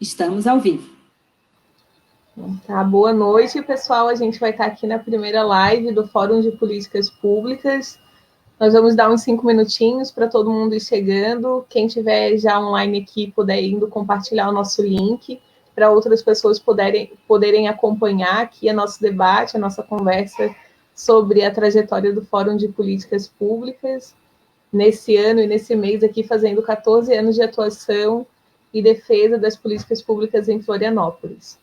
Estamos ao vivo. Tá, boa noite, pessoal. A gente vai estar aqui na primeira live do Fórum de Políticas Públicas. Nós vamos dar uns 5 minutinhos para todo mundo ir chegando. Quem tiver já online aqui, puder indo compartilhar o nosso link para outras pessoas poderem acompanhar aqui o nosso debate, a nossa conversa sobre a trajetória do Fórum de Políticas Públicas. Nesse ano e nesse mês aqui, fazendo 14 anos de atuação e defesa das políticas públicas em Florianópolis.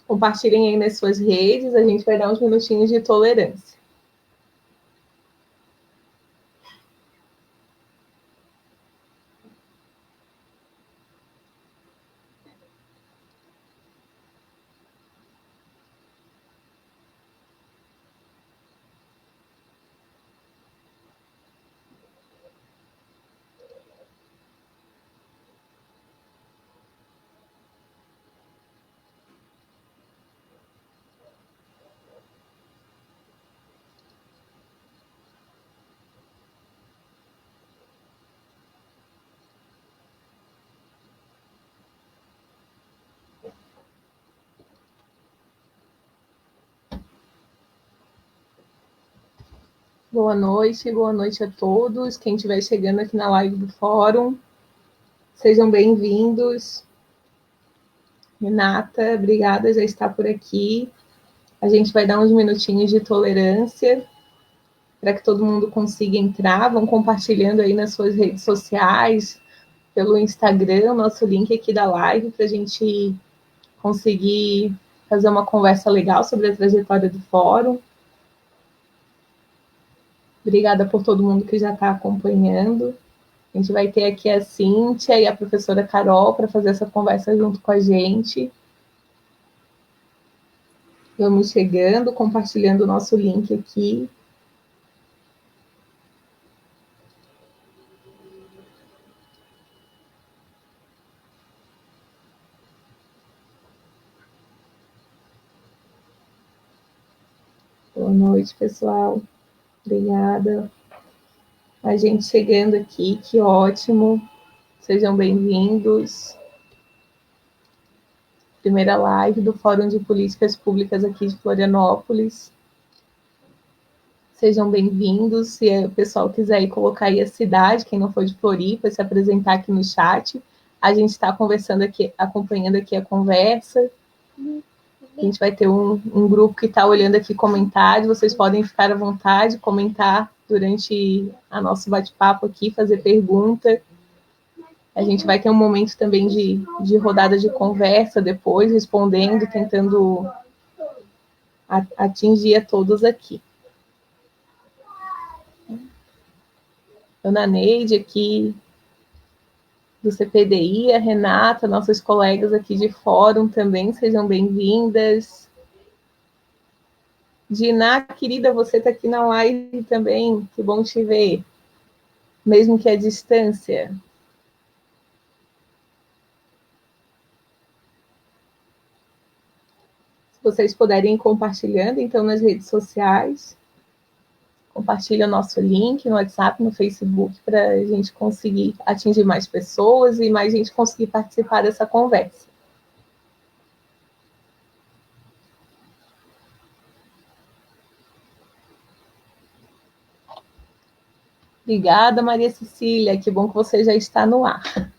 Compartilhem aí nas suas redes, a gente vai dar uns minutinhos de tolerância. Boa noite a todos. Quem estiver chegando aqui na live do Fórum, sejam bem-vindos. Renata, obrigada, já está por aqui. A gente vai dar uns minutinhos de tolerância para que todo mundo consiga entrar. Vão compartilhando aí nas suas redes sociais, pelo Instagram, o nosso link aqui da live, para a gente conseguir fazer uma conversa legal sobre a trajetória do Fórum. Obrigada por todo mundo que já está acompanhando. A gente vai ter aqui a Cíntia e a professora Carol para fazer essa conversa junto com a gente. Vamos chegando, compartilhando o nosso link aqui. Boa noite, pessoal. Obrigada. A gente chegando aqui, que ótimo. Sejam bem-vindos. Primeira live do Fórum de Políticas Públicas aqui de Florianópolis. Sejam bem-vindos. Se o pessoal quiser ir colocar aí a cidade, quem não for de Floripa, se apresentar aqui no chat. A gente está conversando aqui, acompanhando aqui a conversa. A gente vai ter um grupo que está olhando aqui comentários. Vocês podem ficar à vontade, comentar durante a nosso bate-papo aqui, fazer pergunta. A gente vai ter um momento também de rodada de conversa depois, respondendo, tentando atingir a todos aqui. Ana Neide aqui do CPDI, a Renata, nossas colegas aqui de fórum também, sejam bem-vindas. Diná, querida, você está aqui na live também, que bom te ver, mesmo que à distância. Se vocês puderem ir compartilhando, então, nas redes sociais, compartilha o nosso link no WhatsApp, no Facebook, para a gente conseguir atingir mais pessoas e mais gente conseguir participar dessa conversa. Obrigada, Maria Cecília, que bom que você já está no ar.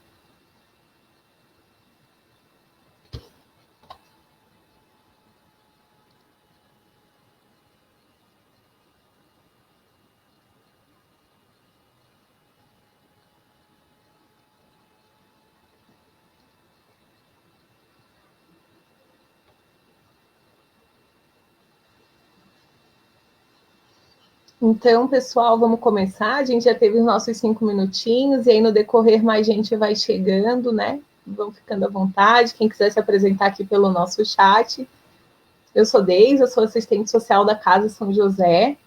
Então, pessoal, vamos começar. A gente já teve os nossos 5 minutinhos, e aí no decorrer mais gente vai chegando, né? Vão ficando à vontade. Quem quiser se apresentar aqui pelo nosso chat. Eu sou Deise, eu sou assistente social da Casa São José,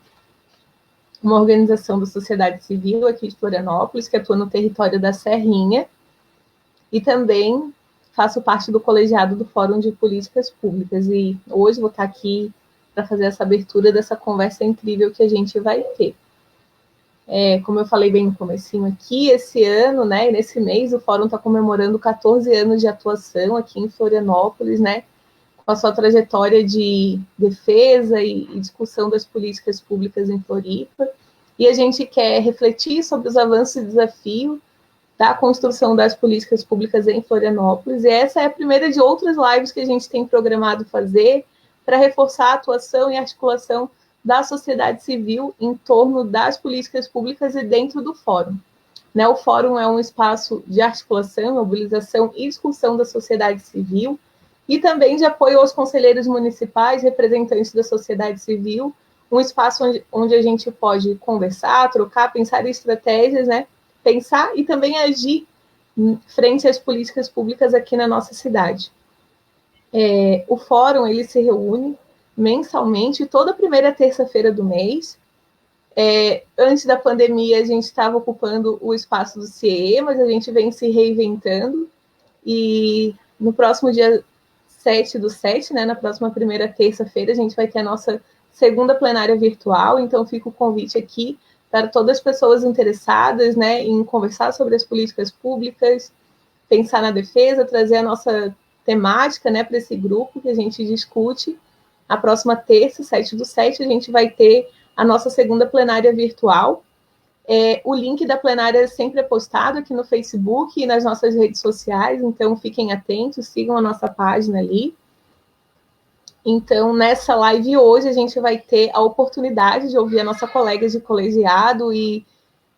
uma organização da sociedade civil aqui de Florianópolis, que atua no território da Serrinha, e também faço parte do colegiado do Fórum de Políticas Públicas. E hoje vou estar aqui para fazer essa abertura dessa conversa incrível que a gente vai ter. Como eu falei bem no comecinho aqui, esse ano, né, nesse mês, o Fórum está comemorando 14 anos de atuação aqui em Florianópolis, né, com a sua trajetória de defesa e discussão das políticas públicas em Floripa. E a gente quer refletir sobre os avanços e desafios da construção das políticas públicas em Florianópolis. E essa é a primeira de outras lives que a gente tem programado fazer para reforçar a atuação e articulação da sociedade civil em torno das políticas públicas e dentro do fórum. Né, o fórum é um espaço de articulação, mobilização e discussão da sociedade civil e também de apoio aos conselheiros municipais, representantes da sociedade civil, um espaço onde a gente pode conversar, trocar, pensar em estratégias, né, pensar e também agir frente às políticas públicas aqui na nossa cidade. O fórum ele se reúne mensalmente, toda primeira terça-feira do mês. Antes da pandemia, a gente estava ocupando o espaço do CIE, mas a gente vem se reinventando. E no próximo dia 7/7, né, na próxima primeira terça-feira, a gente vai ter a nossa segunda plenária virtual. Então, fica o convite aqui para todas as pessoas interessadas, né, em conversar sobre as políticas públicas, pensar na defesa, trazer a nossa temática, né, para esse grupo que a gente discute. A próxima terça, 7/7, a gente vai ter a nossa segunda plenária virtual. O link da plenária sempre é postado aqui no Facebook e nas nossas redes sociais, então fiquem atentos, sigam a nossa página ali. Então, nessa live hoje, a gente vai ter a oportunidade de ouvir a nossa colega de colegiado e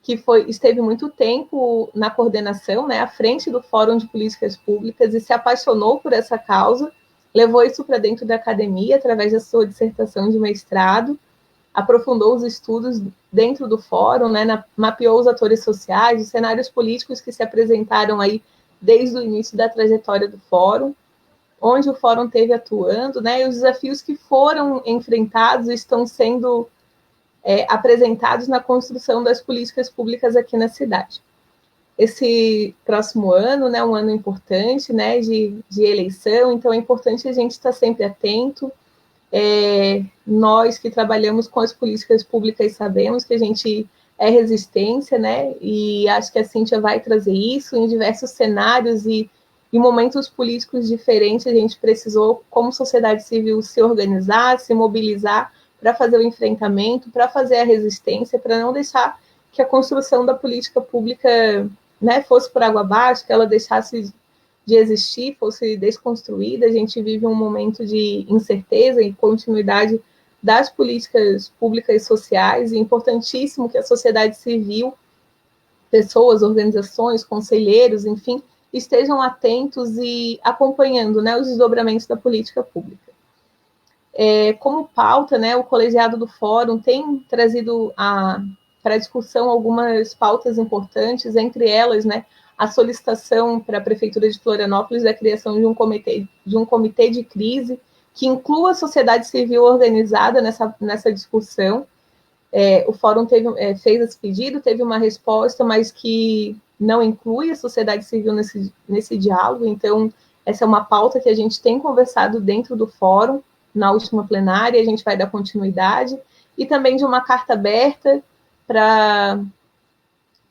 que esteve muito tempo na coordenação, né, à frente do Fórum de Políticas Públicas e se apaixonou por essa causa, levou isso para dentro da academia através da sua dissertação de mestrado, aprofundou os estudos dentro do fórum, né, mapeou os atores sociais, os cenários políticos que se apresentaram aí desde o início da trajetória do fórum, onde o fórum teve atuando, né, e os desafios que foram enfrentados estão sendo apresentados na construção das políticas públicas aqui na cidade. Esse próximo ano, né, um ano importante, né, de eleição, então é importante a gente estar sempre atento. Nós que trabalhamos com as políticas públicas sabemos que a gente é resistência, né, e acho que a Cíntia vai trazer isso em diversos cenários e momentos políticos diferentes. A gente precisou, como sociedade civil, se organizar, se mobilizar para fazer o enfrentamento, para fazer a resistência, para não deixar que a construção da política pública, né, fosse por água abaixo, que ela deixasse de existir, fosse desconstruída. A gente vive um momento de incerteza e continuidade das políticas públicas e sociais, e é importantíssimo que a sociedade civil, pessoas, organizações, conselheiros, enfim, estejam atentos e acompanhando, né, os desdobramentos da política pública. Como pauta, né, o colegiado do Fórum tem trazido para a discussão algumas pautas importantes, entre elas, né, a solicitação para a Prefeitura de Florianópolis da criação de um comitê de crise que inclua a sociedade civil organizada nessa discussão. O Fórum fez esse pedido, teve uma resposta, mas que não inclui a sociedade civil nesse diálogo. Então, essa é uma pauta que a gente tem conversado dentro do Fórum, na última plenária, a gente vai dar continuidade, e também de uma carta aberta para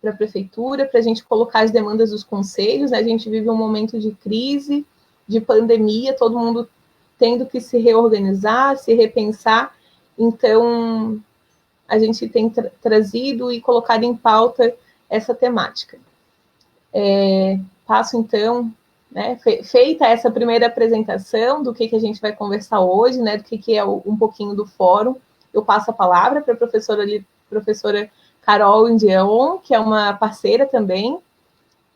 a Prefeitura, para a gente colocar as demandas dos conselhos, né? A gente vive um momento de crise, de pandemia, todo mundo tendo que se reorganizar, se repensar, então a gente tem trazido e colocado em pauta essa temática. Passo, então, né, feita essa primeira apresentação do que a gente vai conversar hoje, né, do que é um pouquinho do fórum, eu passo a palavra para a professora Carol Indion, que é uma parceira também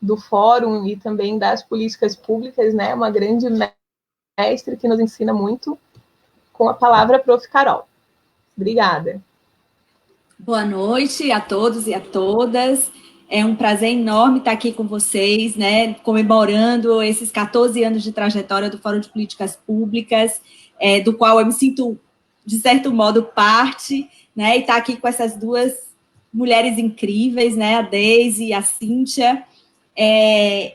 do fórum e também das políticas públicas, né, uma grande mestre que nos ensina muito. Com a palavra, prof. Carol. Obrigada. Boa noite a todos e a todas. É um prazer enorme estar aqui com vocês, né, comemorando esses 14 anos de trajetória do Fórum de Políticas Públicas, do qual eu me sinto, de certo modo, parte, né, e estar aqui com essas duas mulheres incríveis, né, a Deise e a Cíntia.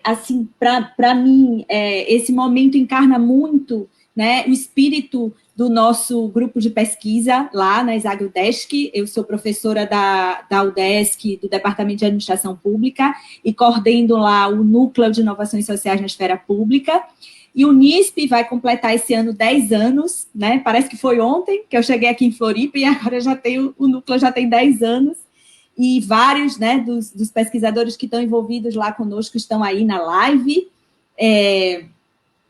Assim, para mim, esse momento encarna muito né, o espírito do nosso grupo de pesquisa lá na ESAG-UDESC. Eu sou professora da UDESC, do Departamento de Administração Pública, e coordeno lá o Núcleo de Inovações Sociais na Esfera Pública. E o NISP vai completar esse ano 10 anos, né? Parece que foi ontem que eu cheguei aqui em Floripa e agora o núcleo já tem 10 anos. E vários, né, dos pesquisadores que estão envolvidos lá conosco estão aí na live.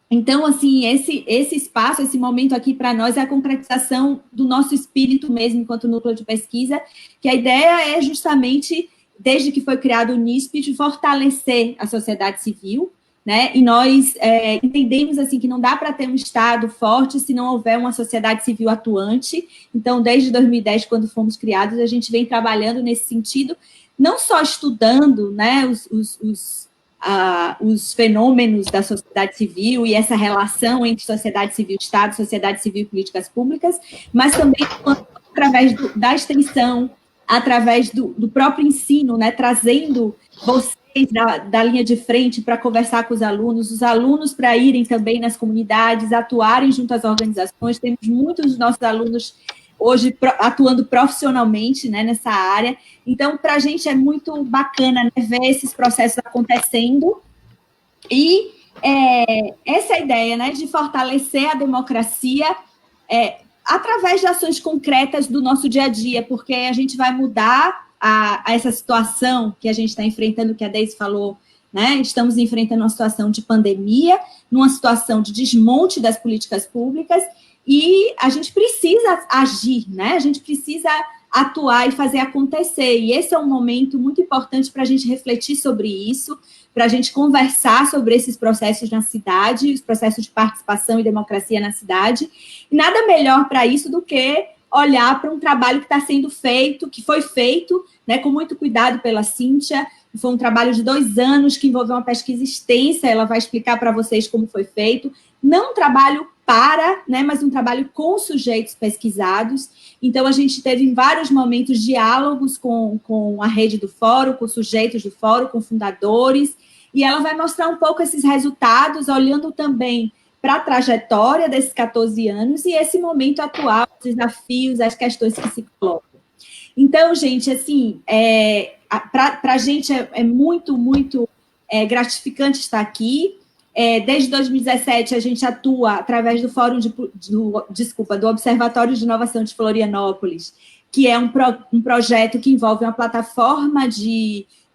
Então, assim, esse espaço, esse momento aqui para nós é a concretização do nosso espírito mesmo enquanto núcleo de pesquisa, que a ideia é justamente, desde que foi criado o NISP, de fortalecer a sociedade civil, né? E nós entendemos assim que não dá para ter um Estado forte se não houver uma sociedade civil atuante. Então, desde 2010, quando fomos criados, a gente vem trabalhando nesse sentido, não só estudando, né, os fenômenos da sociedade civil e essa relação entre sociedade civil e Estado, sociedade civil e políticas públicas, mas também através da extensão, através do próprio ensino, né, trazendo vocês da linha de frente para conversar com os alunos para irem também nas comunidades, atuarem junto às organizações. Temos muitos dos nossos alunos hoje atuando profissionalmente, né, nessa área. Então, para a gente é muito bacana, né, ver esses processos acontecendo. E essa ideia, né, de fortalecer a democracia através de ações concretas do nosso dia a dia, porque a gente vai mudar a essa situação que a gente está enfrentando, que a Deise falou, né? Estamos enfrentando uma situação de pandemia, numa situação de desmonte das políticas públicas, e a gente precisa agir, né? A gente precisa atuar e fazer acontecer, e esse é um momento muito importante para a gente refletir sobre isso, para a gente conversar sobre esses processos na cidade, os processos de participação e democracia na cidade, e nada melhor para isso do que olhar para um trabalho que está sendo feito, que foi feito, né, com muito cuidado pela Cíntia. Foi um trabalho de 2 anos que envolveu uma pesquisa extensa, ela vai explicar para vocês como foi feito. Não um trabalho né, mas um trabalho com sujeitos pesquisados. Então, a gente teve em vários momentos diálogos com a rede do fórum, com sujeitos do fórum, com fundadores, e ela vai mostrar um pouco esses resultados, olhando também para a trajetória desses 14 anos e esse momento atual, os desafios, as questões que se colocam. Então, gente, assim, para a gente é muito, muito gratificante estar aqui. Desde 2017, a gente atua através do Fórum do Observatório de Inovação de Florianópolis, que é um projeto que envolve uma plataforma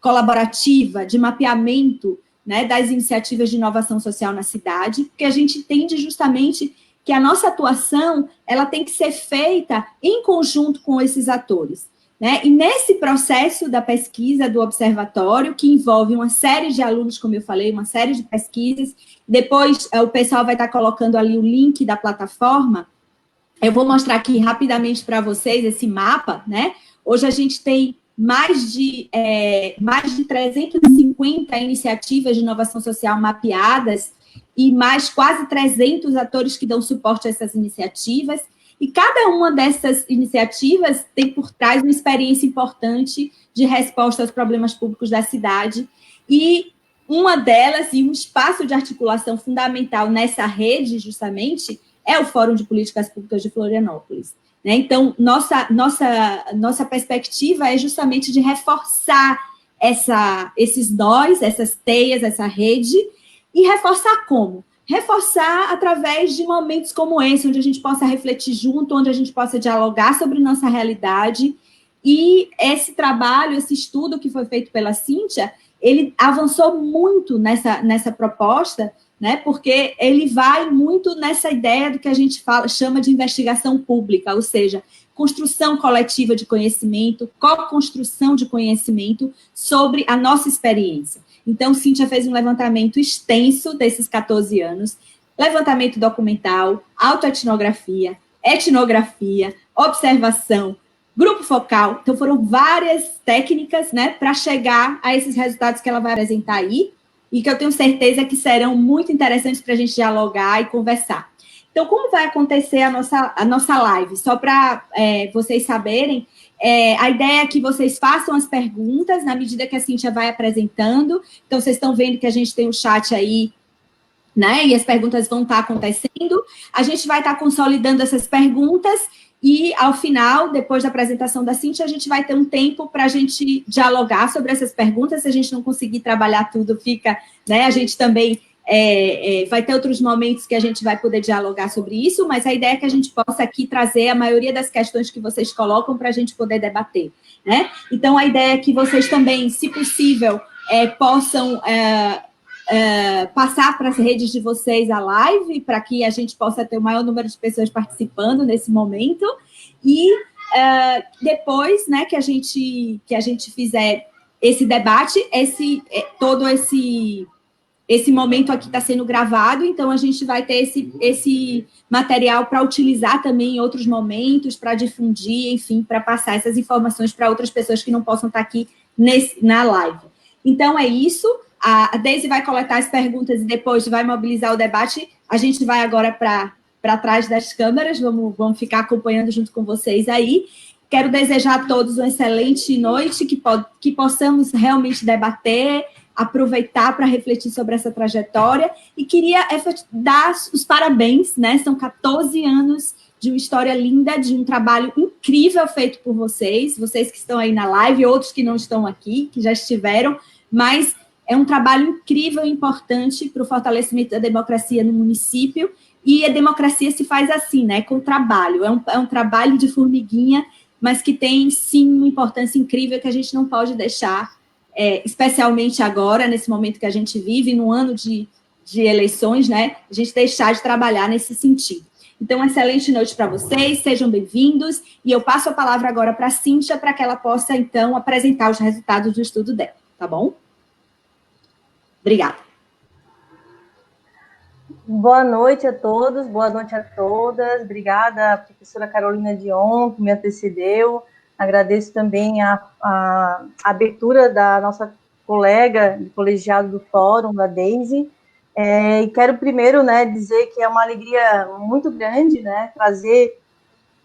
colaborativa de mapeamento, né, das iniciativas de inovação social na cidade, porque a gente entende justamente que a nossa atuação ela tem que ser feita em conjunto com esses atores, né? E nesse processo da pesquisa do observatório, que envolve uma série de alunos, como eu falei, uma série de pesquisas, depois o pessoal vai estar colocando ali o link da plataforma, eu vou mostrar aqui rapidamente para vocês esse mapa, né? Hoje a gente tem mais de 350 iniciativas de inovação social mapeadas e mais quase 300 atores que dão suporte a essas iniciativas, e cada uma dessas iniciativas tem por trás uma experiência importante de resposta aos problemas públicos da cidade, e uma delas, e um espaço de articulação fundamental nessa rede, justamente, é o Fórum de Políticas Públicas de Florianópolis. Né? Então, nossa perspectiva é justamente de reforçar esses nós, essas teias, essa rede, e reforçar como? Reforçar através de momentos como esse, onde a gente possa refletir junto, onde a gente possa dialogar sobre nossa realidade, e esse trabalho, esse estudo que foi feito pela Cíntia, ele avançou muito nessa proposta, né, porque ele vai muito nessa ideia do que a gente chama de investigação pública, ou seja, construção coletiva de conhecimento, co-construção de conhecimento sobre a nossa experiência. Então, Cíntia fez um levantamento extenso desses 14 anos, levantamento documental, autoetnografia, etnografia, observação, grupo focal. Então, foram várias técnicas, né, para chegar a esses resultados que ela vai apresentar aí, e que eu tenho certeza que serão muito interessantes para a gente dialogar e conversar. Então, como vai acontecer a nossa live? Só para vocês saberem, a ideia é que vocês façam as perguntas na medida que a Cíntia vai apresentando. Então, vocês estão vendo que a gente tem o chat aí né? E as perguntas vão estar acontecendo. A gente vai estar consolidando essas perguntas e, ao final, depois da apresentação da Cíntia, a gente vai ter um tempo para a gente dialogar sobre essas perguntas. Se a gente não conseguir trabalhar tudo, fica, né? A gente também vai ter outros momentos que a gente vai poder dialogar sobre isso, mas a ideia é que a gente possa aqui trazer a maioria das questões que vocês colocam para a gente poder debater, né? Então, a ideia é que vocês também, se possível, possam passar para as redes de vocês a live, para que a gente possa ter o maior número de pessoas participando nesse momento, e depois, né, que a gente fizer esse debate, todo esse momento aqui está sendo gravado, então a gente vai ter esse material para utilizar também em outros momentos, para difundir, enfim, para passar essas informações para outras pessoas que não possam estar aqui na live. Então, é isso. A Deise vai coletar as perguntas e depois vai mobilizar o debate. A gente vai agora para trás das câmeras, vamos ficar acompanhando junto com vocês aí. Quero desejar a todos uma excelente noite, que possamos realmente debater, aproveitar para refletir sobre essa trajetória, e queria dar os parabéns, né? São 14 anos de uma história linda, de um trabalho incrível feito por vocês que estão aí na live, outros que não estão aqui, que já estiveram, mas é um trabalho incrível e importante para o fortalecimento da democracia no município, e a democracia se faz assim, né? Com trabalho, é um trabalho de formiguinha, mas que tem, sim, uma importância incrível que a gente não pode deixar, especialmente agora, nesse momento que a gente vive, no ano de eleições, né? A gente deixar de trabalhar nesse sentido. Então, uma excelente noite para vocês, sejam bem-vindos, e eu passo a palavra agora para a Cíntia, para que ela possa, então, apresentar os resultados do estudo dela, tá bom? Obrigada. Boa noite a todos, boa noite a todas. Obrigada, professora Carolina Dion, que me antecedeu. Agradeço também a abertura da nossa colega de colegiado do Fórum, da Deise. E quero primeiro, né, dizer que é uma alegria muito grande, né,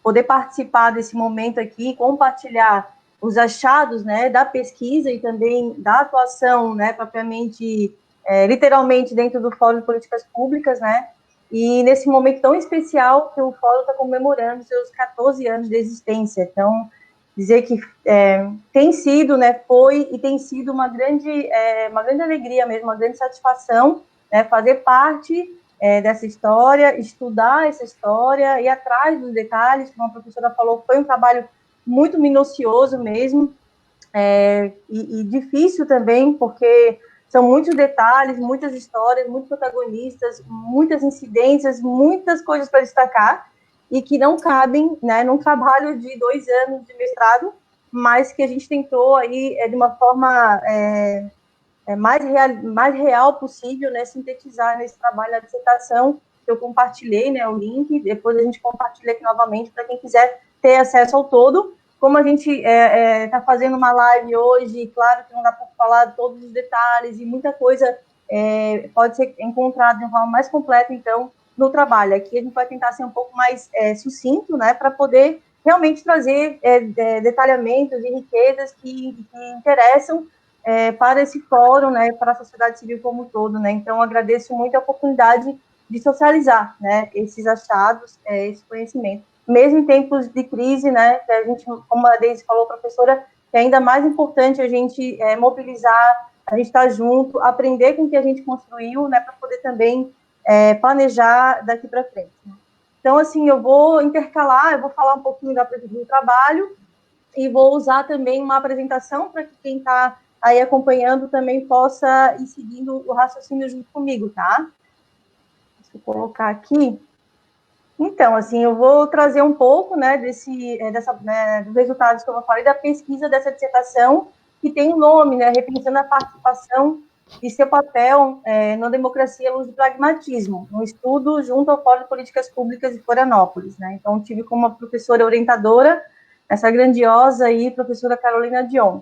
poder participar desse momento aqui, compartilhar os achados, né, da pesquisa e também da atuação, né, propriamente, literalmente dentro do Fórum de Políticas Públicas, né, e nesse momento tão especial que o Fórum está comemorando seus 14 anos de existência. Então, dizer que tem sido, né, foi e tem sido uma grande alegria mesmo, uma grande satisfação, né, fazer parte dessa história, estudar essa história, ir atrás dos detalhes, como a professora falou, foi um trabalho muito minucioso mesmo, e difícil também, porque são muitos detalhes, muitas histórias, muitos protagonistas, muitas incidências, muitas coisas para destacar, e que não cabem, né, num trabalho de 2 anos de mestrado, mas que a gente tentou aí, de uma forma mais real possível, né, sintetizar nesse trabalho da dissertação. Eu compartilhei, né, o link, depois a gente compartilha aqui novamente para quem quiser ter acesso ao todo. Como a gente está fazendo uma live hoje, claro que não dá para falar de todos os detalhes, e muita coisa pode ser encontrada de uma forma mais completa, então, no trabalho. Aqui a gente vai tentar ser um pouco mais sucinto, né, para poder realmente trazer detalhamentos e riquezas que interessam para esse fórum, né, para a sociedade civil como um todo, né. Então, agradeço muito a oportunidade de socializar, né, esses achados, esse conhecimento. Mesmo em tempos de crise, né, que a gente, como a Deise falou, professora, é ainda mais importante a gente mobilizar, a gente estar junto, aprender com o que a gente construiu, né, para poder também planejar daqui para frente. Né. Então, assim, eu vou intercalar, eu vou falar um pouquinho do trabalho e vou usar também uma apresentação para que quem está aí acompanhando também possa ir seguindo o raciocínio junto comigo, tá? Deixa eu colocar aqui. Então, assim, eu vou trazer um pouco, né, dos resultados que eu falei, da pesquisa dessa dissertação, que tem um nome, né, repensando a participação e seu papel na democracia à luz do pragmatismo, um estudo junto ao Fórum de Políticas Públicas de Florianópolis, né. Então, tive como professora orientadora essa grandiosa aí, professora Carolina Dion.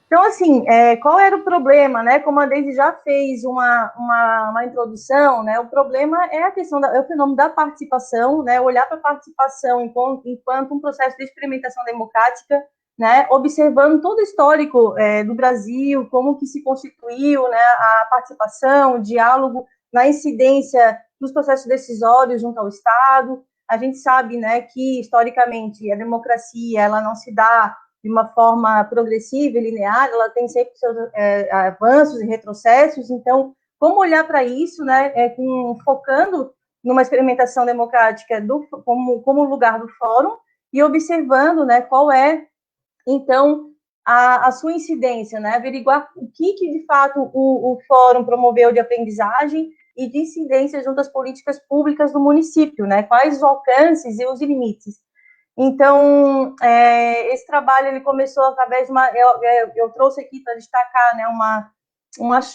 Então, assim, qual era o problema, né? Como a Deise já fez uma introdução, né? O problema é a questão é o fenômeno da participação, né? Olhar para a participação enquanto um processo de experimentação democrática né, observando todo o histórico do Brasil, como que se constituiu, né, a participação, o diálogo na incidência dos processos decisórios junto ao Estado. A gente sabe, né, que, historicamente, a democracia ela não se dá de uma forma progressiva e linear, ela tem sempre seus avanços e retrocessos. Então, como olhar para isso, né, focando numa experimentação democrática como lugar do fórum e observando, né, qual é, então, a sua incidência, né, averiguar o que de fato o fórum promoveu de aprendizagem e de incidência junto às políticas públicas do município, né, quais os alcances e os limites. Então, esse trabalho ele começou através de uma... Eu trouxe aqui para destacar, né,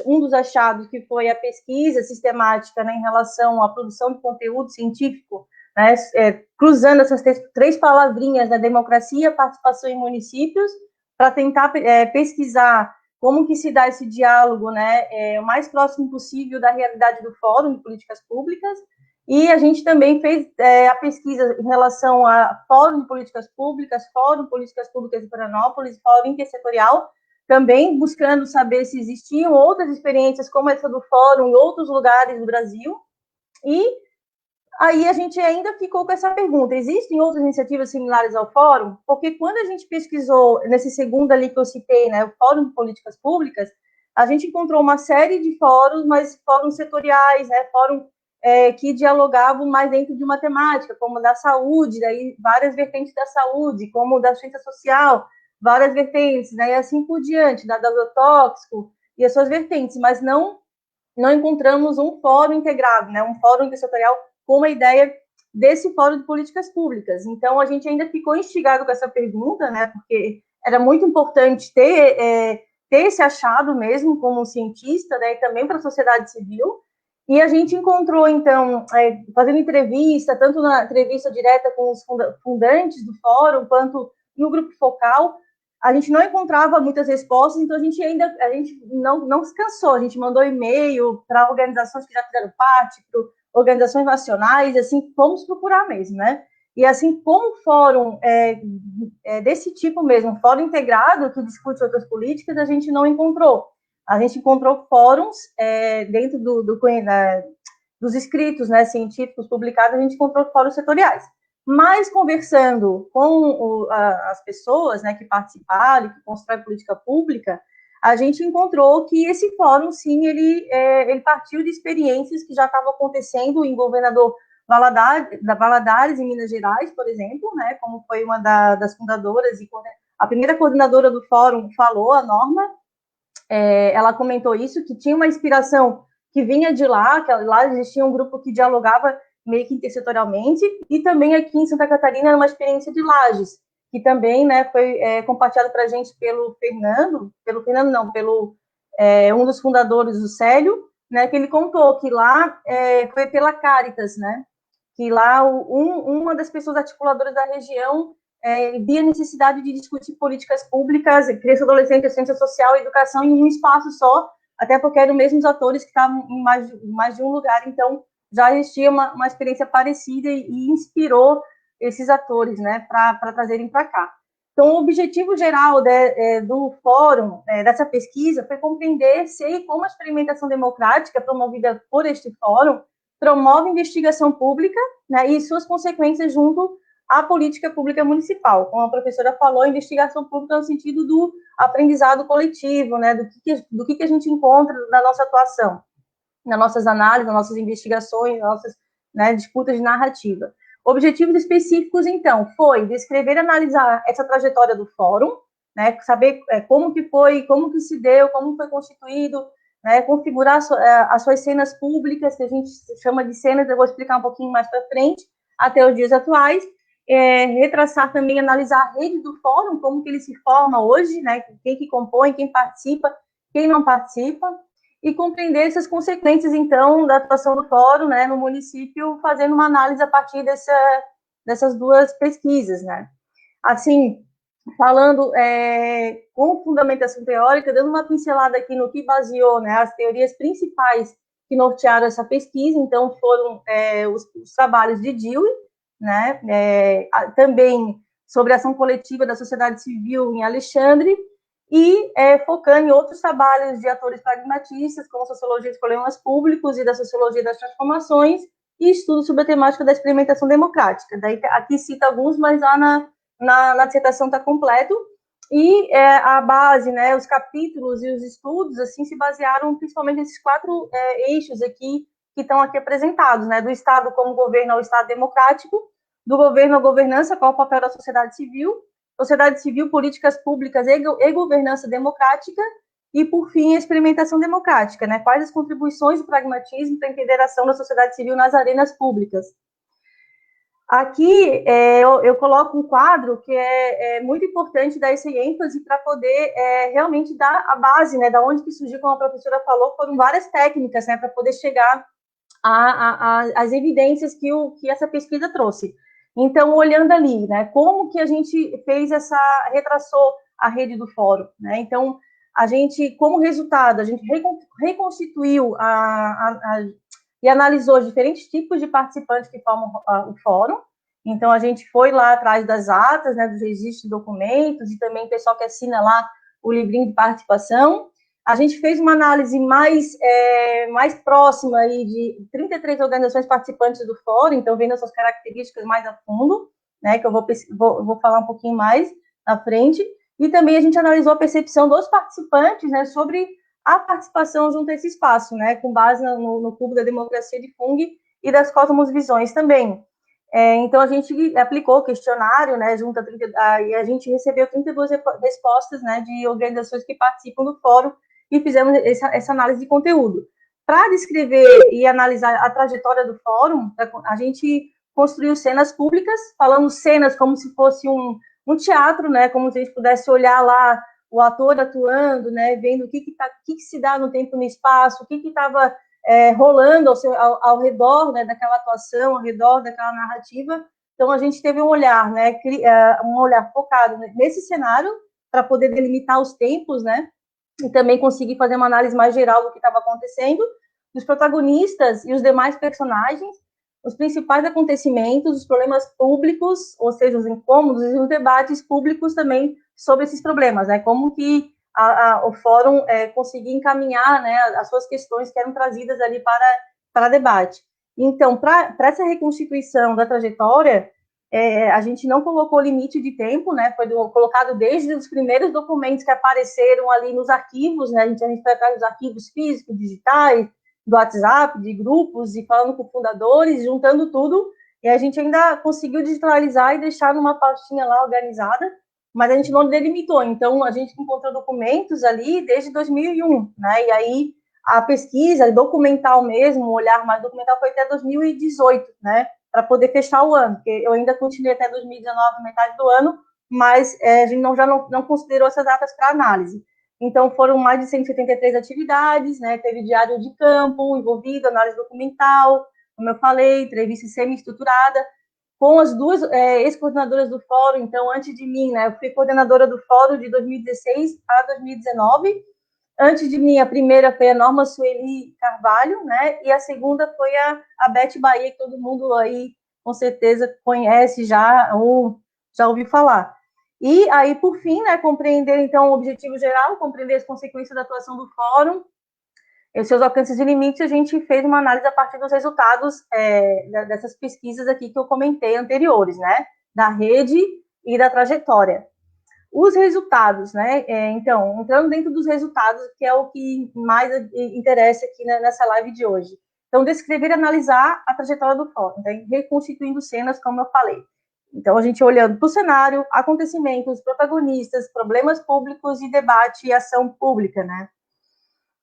um dos achados, que foi a pesquisa sistemática, né, em relação à produção de conteúdo científico, né, cruzando essas três palavrinhas, da democracia, participação em municípios, para tentar pesquisar como que se dá esse diálogo, né, o mais próximo possível da realidade do Fórum de Políticas Públicas. E a gente também fez a pesquisa em relação a Fórum de Políticas Públicas, Fórum de Políticas Públicas de Florianópolis, Fórum Intersetorial, também buscando saber se existiam outras experiências como essa do Fórum em outros lugares do Brasil. E aí a gente ainda ficou com essa pergunta: existem outras iniciativas similares ao Fórum? Porque quando a gente pesquisou, nesse segundo ali que eu citei, né, o Fórum de Políticas Públicas, a gente encontrou uma série de fóruns, mas fóruns setoriais, né, fórum que dialogavam mais dentro de uma temática, como da saúde, daí várias vertentes da saúde, como da ciência social, várias vertentes, né, e assim por diante, da agrotóxico e as suas vertentes, mas não encontramos um fórum integrado, né, um fórum intersetorial com a ideia desse fórum de políticas públicas. Então, a gente ainda ficou instigado com essa pergunta, né, porque era muito importante ter esse achado mesmo como cientista, né, e também para a sociedade civil. E a gente encontrou, então, fazendo entrevista, tanto na entrevista direta com os fundantes do fórum, quanto no grupo focal, a gente não encontrava muitas respostas, então a gente não se cansou, a gente mandou e-mail para organizações que já fizeram parte, para organizações nacionais, assim, fomos procurar mesmo, né? E assim, como fórum desse tipo mesmo, fórum integrado, que discute outras políticas, a gente não encontrou. A gente encontrou fóruns dentro dos escritos, né, científicos publicados, a gente encontrou fóruns setoriais. Mas conversando com as pessoas, né, que participaram, que constroem política pública, a gente encontrou que esse fórum, sim, ele partiu de experiências que já estavam acontecendo em Governador Valadares, em Minas Gerais, por exemplo, né, como foi uma das fundadoras, e a primeira coordenadora do fórum falou, a Norma, ela comentou isso, que tinha uma inspiração que vinha de lá, que lá existia um grupo que dialogava meio que intersetorialmente, e também aqui em Santa Catarina uma experiência de Lages, que também, né, foi compartilhado para a gente pelo um dos fundadores, o Célio, né, que ele contou que lá foi pela Caritas, né, que lá uma das pessoas articuladoras da região via necessidade de discutir políticas públicas, criança, adolescente, ciência social e educação em um espaço só, até porque eram os mesmos atores que estavam em mais de um lugar, então já existia uma experiência parecida e inspirou esses atores, né, para trazerem para cá. Então, o objetivo geral do fórum, dessa pesquisa, foi compreender se e como a experimentação democrática promovida por este fórum promove investigação pública, né, e suas consequências junto à política pública municipal. Como a professora falou, investigação pública no sentido do aprendizado coletivo, né, do que a gente encontra na nossa atuação, nas nossas análises, nas nossas investigações, nas nossas, né, disputas de narrativa. Objetivos específicos, então, foi descrever e analisar essa trajetória do fórum, né, saber como que foi, como que se deu, como foi constituído, né, configurar as suas cenas públicas, que a gente chama de cenas, eu vou explicar um pouquinho mais para frente, até os dias atuais, retraçar também, analisar a rede do fórum, como que ele se forma hoje, né, quem que compõe, quem participa, quem não participa, e compreender essas consequências, então, da atuação do fórum, né, no município, fazendo uma análise a partir dessas duas pesquisas, né. Assim, falando com fundamentação teórica, dando uma pincelada aqui no que baseou, né, as teorias principais que nortearam essa pesquisa, então, foram os trabalhos de Dewey, né, também sobre a ação coletiva da sociedade civil em Alexandre, e focando em outros trabalhos de atores pragmatistas, como a sociologia dos problemas públicos e da sociologia das transformações, e estudos sobre a temática da experimentação democrática. Daí, aqui cita alguns, mas lá na dissertação está completo. E a base, né, os capítulos e os estudos, assim, se basearam principalmente nesses 4 eixos aqui, que estão aqui apresentados, né, do Estado como governo ao Estado democrático, do governo à governança, qual o papel da sociedade civil, políticas públicas e governança democrática, e, por fim, a experimentação democrática, né, quais as contribuições do pragmatismo para a entender a ação da sociedade civil nas arenas públicas. Aqui eu coloco um quadro que é muito importante dar esse ênfase para poder realmente dar a base, né, da onde que surgiu, como a professora falou, foram várias técnicas, né, para poder chegar às evidências que essa pesquisa trouxe. Então, olhando ali, né, como que a gente retraçou a rede do fórum, né? Então, a gente, como resultado, a gente reconstituiu e analisou os diferentes tipos de participantes que formam o fórum. Então, a gente foi lá atrás das atas, né, dos registros de documentos, e também o pessoal que assina lá o livrinho de participação. A gente fez uma análise mais próxima aí de 33 organizações participantes do fórum, então vendo essas características mais a fundo, né, que eu vou falar um pouquinho mais na frente. E também a gente analisou a percepção dos participantes, né, sobre a participação junto a esse espaço, né, com base no Cubo da Democracia de Fung e das cosmovisões também. Então, a gente aplicou o questionário, né, e a gente recebeu 32 respostas, né, de organizações que participam do fórum, e fizemos essa análise de conteúdo. Para descrever e analisar a trajetória do fórum, a gente construiu cenas públicas, falando cenas como se fosse um teatro, né, como se a gente pudesse olhar lá o ator atuando, né, vendo o que se dá no tempo e no espaço, o que estava rolando ao redor, né, daquela atuação, ao redor daquela narrativa. Então, a gente teve um olhar, né, um olhar focado nesse cenário, para poder delimitar os tempos, né, e também conseguir fazer uma análise mais geral do que estava acontecendo, dos protagonistas e os demais personagens, os principais acontecimentos, os problemas públicos, ou seja, os incômodos e os debates públicos também sobre esses problemas, né? Como que o fórum conseguia encaminhar, né, as suas questões que eram trazidas ali para debate. Então, para essa reconstituição da trajetória, a gente não colocou limite de tempo, né? Foi colocado desde os primeiros documentos que apareceram ali nos arquivos, né? A gente foi atrás dos arquivos físicos, digitais, do WhatsApp, de grupos, e falando com fundadores, juntando tudo, e a gente ainda conseguiu digitalizar e deixar numa pastinha lá organizada, mas a gente não delimitou. Então, a gente encontrou documentos ali desde 2001, né? E aí, a pesquisa documental mesmo, o olhar mais documental, foi até 2018, né? Para poder fechar o ano, porque eu ainda continuei até 2019, metade do ano, mas a gente já não considerou essas datas para análise. Então, foram mais de 173 atividades, né? Teve diário de campo envolvido, análise documental, como eu falei, entrevista semi-estruturada, com as 2 ex-coordenadoras do fórum. Então, antes de mim, né, eu fui coordenadora do fórum de 2016 a 2019. Antes de mim, a primeira foi a Norma Sueli Carvalho, né, e a segunda foi a Beth Bahia, que todo mundo aí, com certeza, conhece já, ou já ouviu falar. E aí, por fim, né, compreender, então, o objetivo geral, compreender as consequências da atuação do fórum, os seus alcances e limites. A gente fez uma análise a partir dos resultados dessas pesquisas aqui que eu comentei anteriores, né, da rede e da trajetória. Os resultados, né? Então, entrando dentro dos resultados, que é o que mais interessa aqui nessa live de hoje. Então, descrever e analisar a trajetória do fórum, né? Reconstituindo cenas, como eu falei. Então, a gente olhando para o cenário, acontecimentos, protagonistas, problemas públicos e debate e ação pública, né?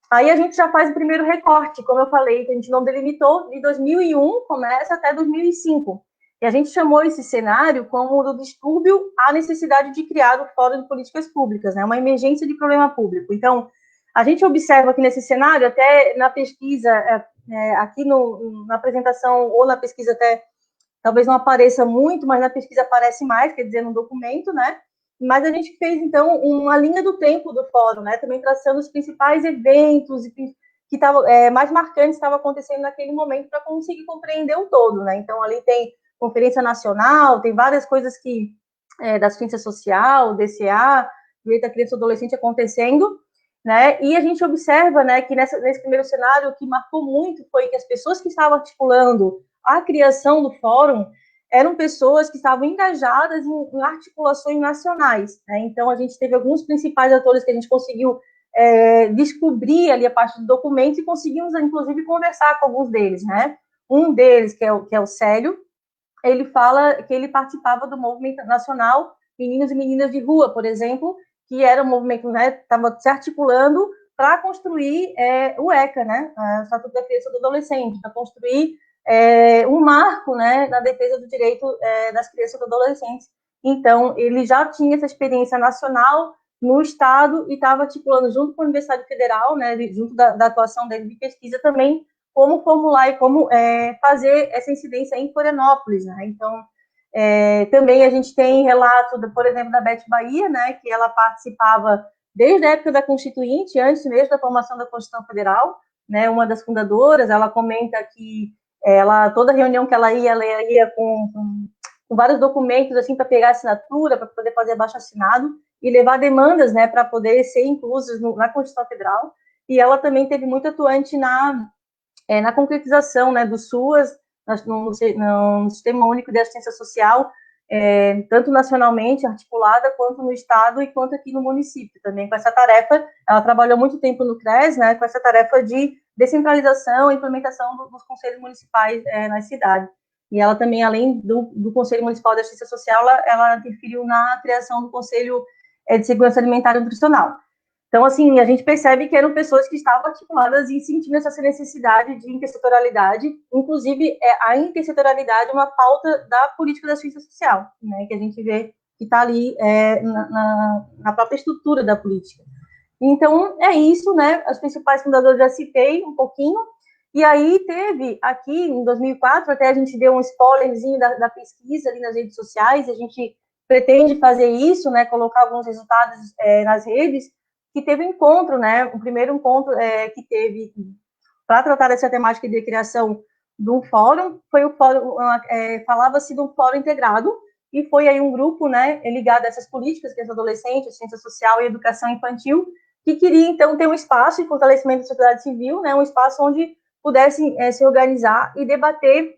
Aí a gente já faz o primeiro recorte, como eu falei, que a gente não delimitou, de 2001 começa até 2005. E a gente chamou esse cenário como do distúrbio à necessidade de criar o Fórum de Políticas Públicas, né, uma emergência de problema público. Então, a gente observa que nesse cenário, até na pesquisa, aqui na apresentação, ou na pesquisa até, talvez não apareça muito, mas na pesquisa aparece mais, quer dizer, no documento, né? Mas a gente fez, então, uma linha do tempo do fórum, né? Também traçando os principais eventos que estavam mais marcantes estavam acontecendo naquele momento, para conseguir compreender o todo, né? Então, ali tem Conferência Nacional, tem várias coisas que da assistência social, DCA, direito da criança e adolescente acontecendo, né? E a gente observa, né, que nesse primeiro cenário, o que marcou muito foi que as pessoas que estavam articulando a criação do fórum eram pessoas que estavam engajadas em articulações nacionais, né? Então, a gente teve alguns principais atores que a gente conseguiu descobrir ali a parte do documento e conseguimos, inclusive, conversar com alguns deles, né? Um deles, que é o Célio, ele fala que ele participava do movimento nacional Meninos e Meninas de Rua, por exemplo, que era um movimento, né, estava se articulando para construir o ECA, né, o Estatuto da Criança e do Adolescente, para construir um marco, né, na defesa do direito das crianças e dos adolescentes. Então, ele já tinha essa experiência nacional no Estado e estava articulando junto com a Universidade Federal, né, junto da atuação dele de pesquisa também, como formular e como fazer essa incidência em Florianópolis, né? Então, também a gente tem relato, por exemplo, da Beth Bahia, né, que ela participava desde a época da Constituinte, antes mesmo da formação da Constituição Federal, né, uma das fundadoras. Ela comenta que toda reunião que ela ia com vários documentos assim para pegar assinatura, para poder fazer abaixo-assinado e levar demandas, né, para poder ser inclusas na Constituição Federal. E ela também teve muito atuante na concretização, né, do SUAS, no Sistema Único de Assistência Social, tanto nacionalmente articulada, quanto no Estado e quanto aqui no município também, com essa tarefa. Ela trabalhou muito tempo no CRES, né, com essa tarefa de descentralização e implementação dos conselhos municipais nas cidades. E ela também, além do Conselho Municipal de Assistência Social, ela interferiu na criação do Conselho de Segurança Alimentar e Nutricional. Então, assim, a gente percebe que eram pessoas que estavam articuladas e sentindo essa necessidade de intersetorialidade. Inclusive, a intersetorialidade é uma pauta da política da ciência social, né, que a gente vê que está ali na própria estrutura da política. Então, é isso, né? As principais fundadoras já citei um pouquinho. E aí teve, aqui em 2004, até a gente deu um spoilerzinho da pesquisa ali nas redes sociais, a gente pretende fazer isso, né, colocar alguns resultados nas redes, que teve um encontro, né, o primeiro encontro que teve para tratar dessa temática de criação de um fórum, foi o fórum, falava-se de um fórum integrado, e foi aí um grupo, né, ligado a essas políticas, que é adolescente, ciência social e educação infantil, que queria, então, ter um espaço de fortalecimento da sociedade civil, né, um espaço onde pudessem se organizar e debater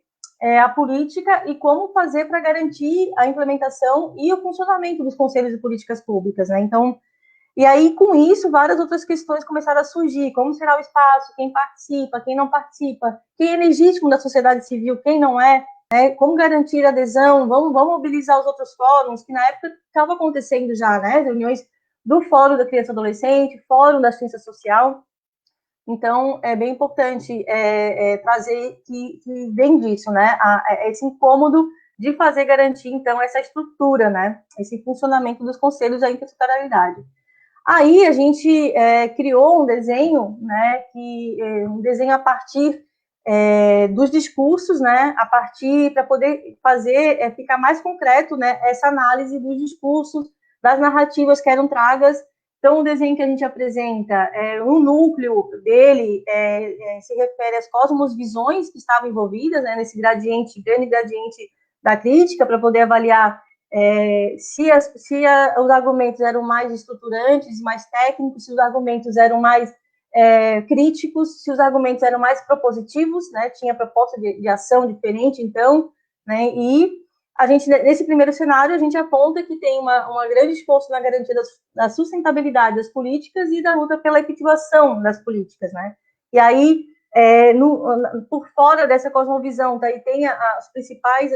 a política e como fazer para garantir a implementação e o funcionamento dos conselhos de políticas públicas, né, então. E aí, com isso, várias outras questões começaram a surgir. Como será o espaço? Quem participa? Quem não participa? Quem é legítimo da sociedade civil? Quem não é? Como garantir a adesão? Vamos mobilizar os outros fóruns, que na época estava acontecendo já, né? Reuniões do Fórum da Criança e Adolescente, Fórum da Ciência Social. Então, é bem importante trazer que vem disso, né? Esse incômodo de fazer garantir, então, essa estrutura, né? Esse funcionamento dos conselhos da intersetorialidade. Aí a gente criou um desenho, né, um desenho a partir dos discursos, né, a partir para poder fazer ficar mais concreto, né, essa análise dos discursos, das narrativas que eram tragas. Então, o desenho que a gente apresenta, o núcleo dele se refere às cosmosvisões que estavam envolvidas, né, nesse grande gradiente da crítica, para poder avaliar se os argumentos eram mais estruturantes, mais técnicos, se os argumentos eram mais críticos, se os argumentos eram mais propositivos, né, tinha proposta de ação diferente, então, né, e a gente, nesse primeiro cenário, a gente aponta que tem uma grande esforço na garantia da sustentabilidade das políticas e da luta pela efetivação das políticas, né, e aí, por fora dessa cosmovisão, daí tem os principais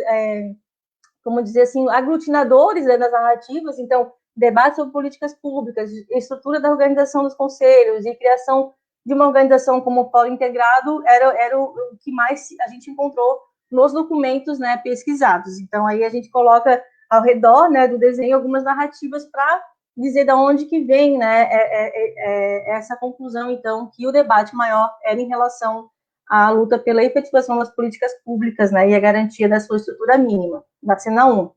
como dizer assim, aglutinadores das narrativas. Então, debate sobre políticas públicas, estrutura da organização dos conselhos e criação de uma organização como o Fórum Integrado era o que mais a gente encontrou nos documentos, né, pesquisados. Então, aí a gente coloca ao redor, né, do desenho algumas narrativas para dizer de onde que vem, né, essa conclusão, então, que o debate maior era em relação a luta pela efetivação das políticas públicas, né, e a garantia da sua estrutura mínima, da cena 1.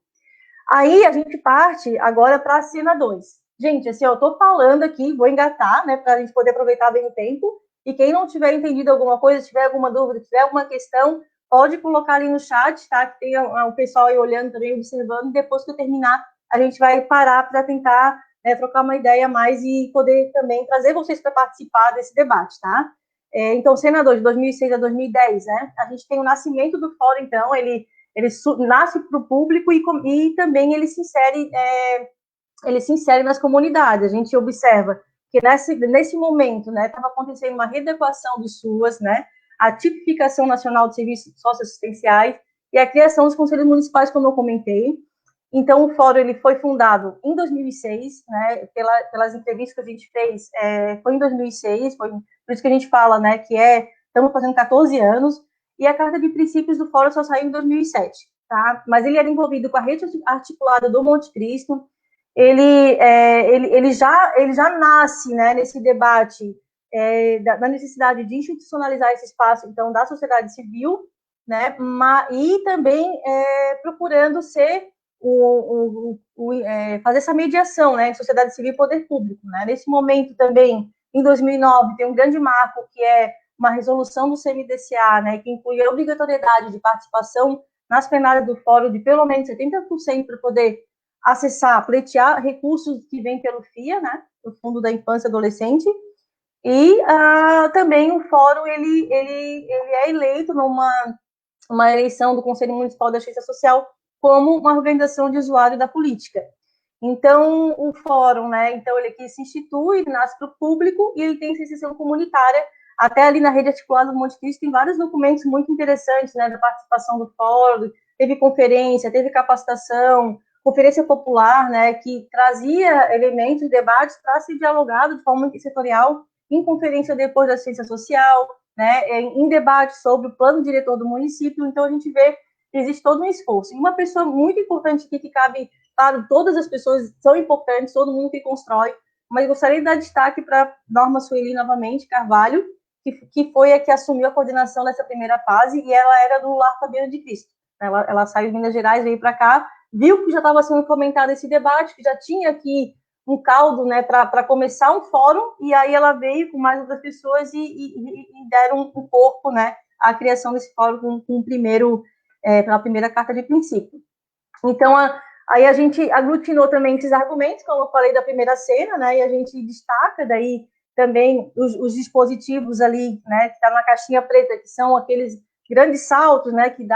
Aí a gente parte agora para a cena 2. Gente, assim, eu estou falando aqui, vou engatar, né, para a gente poder aproveitar bem o tempo, e quem não tiver entendido alguma coisa, tiver alguma dúvida, tiver alguma questão, pode colocar ali no chat, tá, que tem o pessoal aí olhando também, observando, e depois que eu terminar, a gente vai parar para tentar trocar uma ideia a mais e poder também trazer vocês para participar desse debate, tá? Então, senador, de 2006 a 2010, né? A gente tem o nascimento do fórum, então, ele nasce para o público e também ele se insere nas comunidades. A gente observa que nesse momento, né, estava acontecendo uma readequação dos SUAS, né, a tipificação nacional de serviços socioassistenciais e a criação dos conselhos municipais, como eu comentei. Então, o fórum ele foi fundado em 2006, né, pelas entrevistas que a gente fez, foi em 2006, por isso que a gente fala, né, que estamos fazendo 14 anos, e a Carta de Princípios do fórum só saiu em 2007, tá? Mas ele era envolvido com a rede articulada do Monte Cristo. Ele já nasce, né, nesse debate da necessidade de institucionalizar esse espaço, então, da sociedade civil, né, e também procurando ser fazer essa mediação, né, sociedade civil e poder público, né. Nesse momento também, em 2009, tem um grande marco que é uma resolução do CMDCA, né, que inclui a obrigatoriedade de participação nas plenárias do fórum de pelo menos 70% para poder acessar, pleitear recursos que vêm pelo FIA, né, o Fundo da Infância e Adolescente, e também o fórum ele é eleito numa eleição do Conselho Municipal da Assistência Social como uma organização de usuário da política. Então, o fórum, né, então ele aqui se institui, ele nasce para o público e ele tem sessão comunitária, até ali na rede articulada do Monte Cristo tem vários documentos muito interessantes, né, da participação do fórum, teve conferência, teve capacitação, conferência popular, né, que trazia elementos, debates para ser dialogado de forma setorial, em conferência depois da assistência social, né, em debate sobre o plano diretor do município. Então, a gente vê que existe todo um esforço. E uma pessoa muito importante aqui, que cabe, claro, todas as pessoas são importantes, todo mundo que constrói, mas gostaria de dar destaque para Norma Sueli, novamente, Carvalho, que foi a que assumiu a coordenação dessa primeira fase, e ela era do Lar Fabiano de Cristo. Ela saiu de Minas Gerais, veio para cá, viu que já estava sendo comentado esse debate, que já tinha aqui um caldo, né, para começar um fórum, e aí ela veio com mais outras pessoas e deram um corpo, né, à criação desse fórum pela primeira carta de princípio. Então, aí a gente aglutinou também esses argumentos, como eu falei da primeira cena, né, e a gente destaca daí também os dispositivos ali, né, que está na caixinha preta, que são aqueles grandes saltos, né, que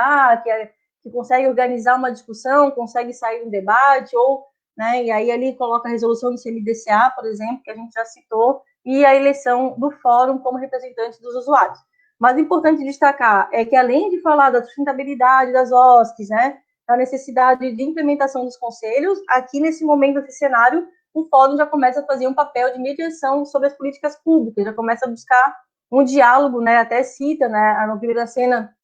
consegue organizar uma discussão, consegue sair um debate, ou, né, e aí ali coloca a resolução do CMDCA, por exemplo, que a gente já citou, e a eleição do fórum como representante dos usuários. Mas importante destacar é que, além de falar da sustentabilidade das OSCs, né, da necessidade de implementação dos conselhos, aqui nesse momento desse cenário, o fórum já começa a fazer um papel de mediação sobre as políticas públicas, já começa a buscar um diálogo, né, até cita, né, na primeira cena,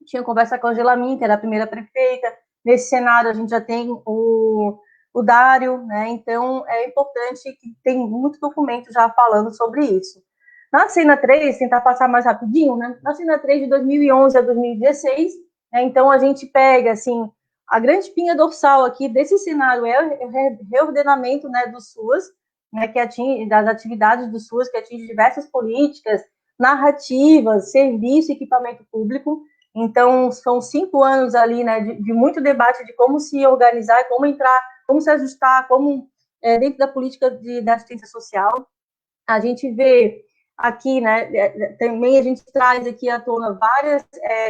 tinha conversa com a Angela Min, que era a primeira prefeita. Nesse cenário, a gente já tem o Dário, né? Então, é importante que tem muito documento já falando sobre isso. Na cena 3, tentar passar mais rapidinho, né? Na cena 3, de 2011 a 2016, né? Então, a gente pega, assim, a grande espinha dorsal aqui desse cenário é o reordenamento, né, dos SUAS, né, que atinge, das atividades dos SUAS, que atinge diversas políticas, narrativas, serviço, equipamento público. Então, são 5 anos ali, né, de muito debate de como se organizar, como entrar, como se ajustar, como dentro da política da assistência social. A gente vê aqui, né, também a gente traz aqui à tona várias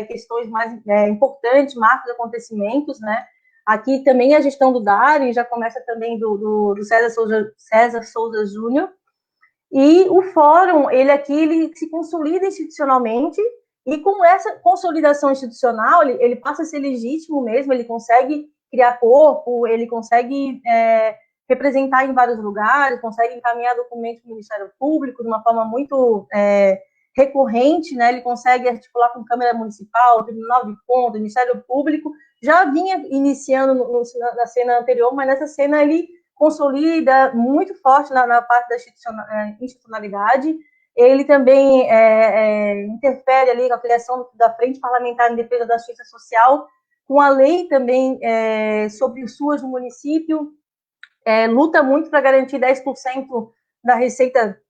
questões mais importantes, marcos, acontecimentos, né. Aqui também a gestão do Dário, já começa também do César Souza Júnior, e o fórum, ele se consolida institucionalmente, e com essa consolidação institucional, ele passa a ser legítimo mesmo, ele consegue criar corpo, ele consegue representar em vários lugares, consegue encaminhar documentos do Ministério Público de uma forma muito recorrente, né? Ele consegue articular com Câmara Municipal, Tribunal de Contas, Ministério Público, já vinha iniciando na cena anterior, mas nessa cena ele consolida muito forte na parte da institucionalidade. Ele também interfere ali na criação da Frente Parlamentar em Defesa da Assistência Social, com a lei também sobre os SUAS no município, luta muito para garantir 10% da receita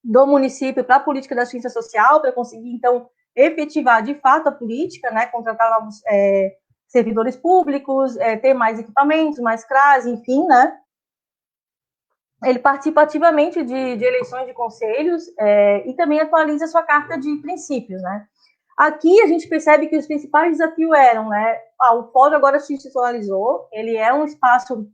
do município para a política da assistência social, para conseguir, então, efetivar de fato a política, né, contratar servidores públicos, ter mais equipamentos, mais CRAs, enfim, né? Ele participa ativamente de eleições de conselhos e também atualiza sua carta de princípios, né? Aqui a gente percebe que os principais desafios eram, né? O fórum agora se institucionalizou, ele é um espaço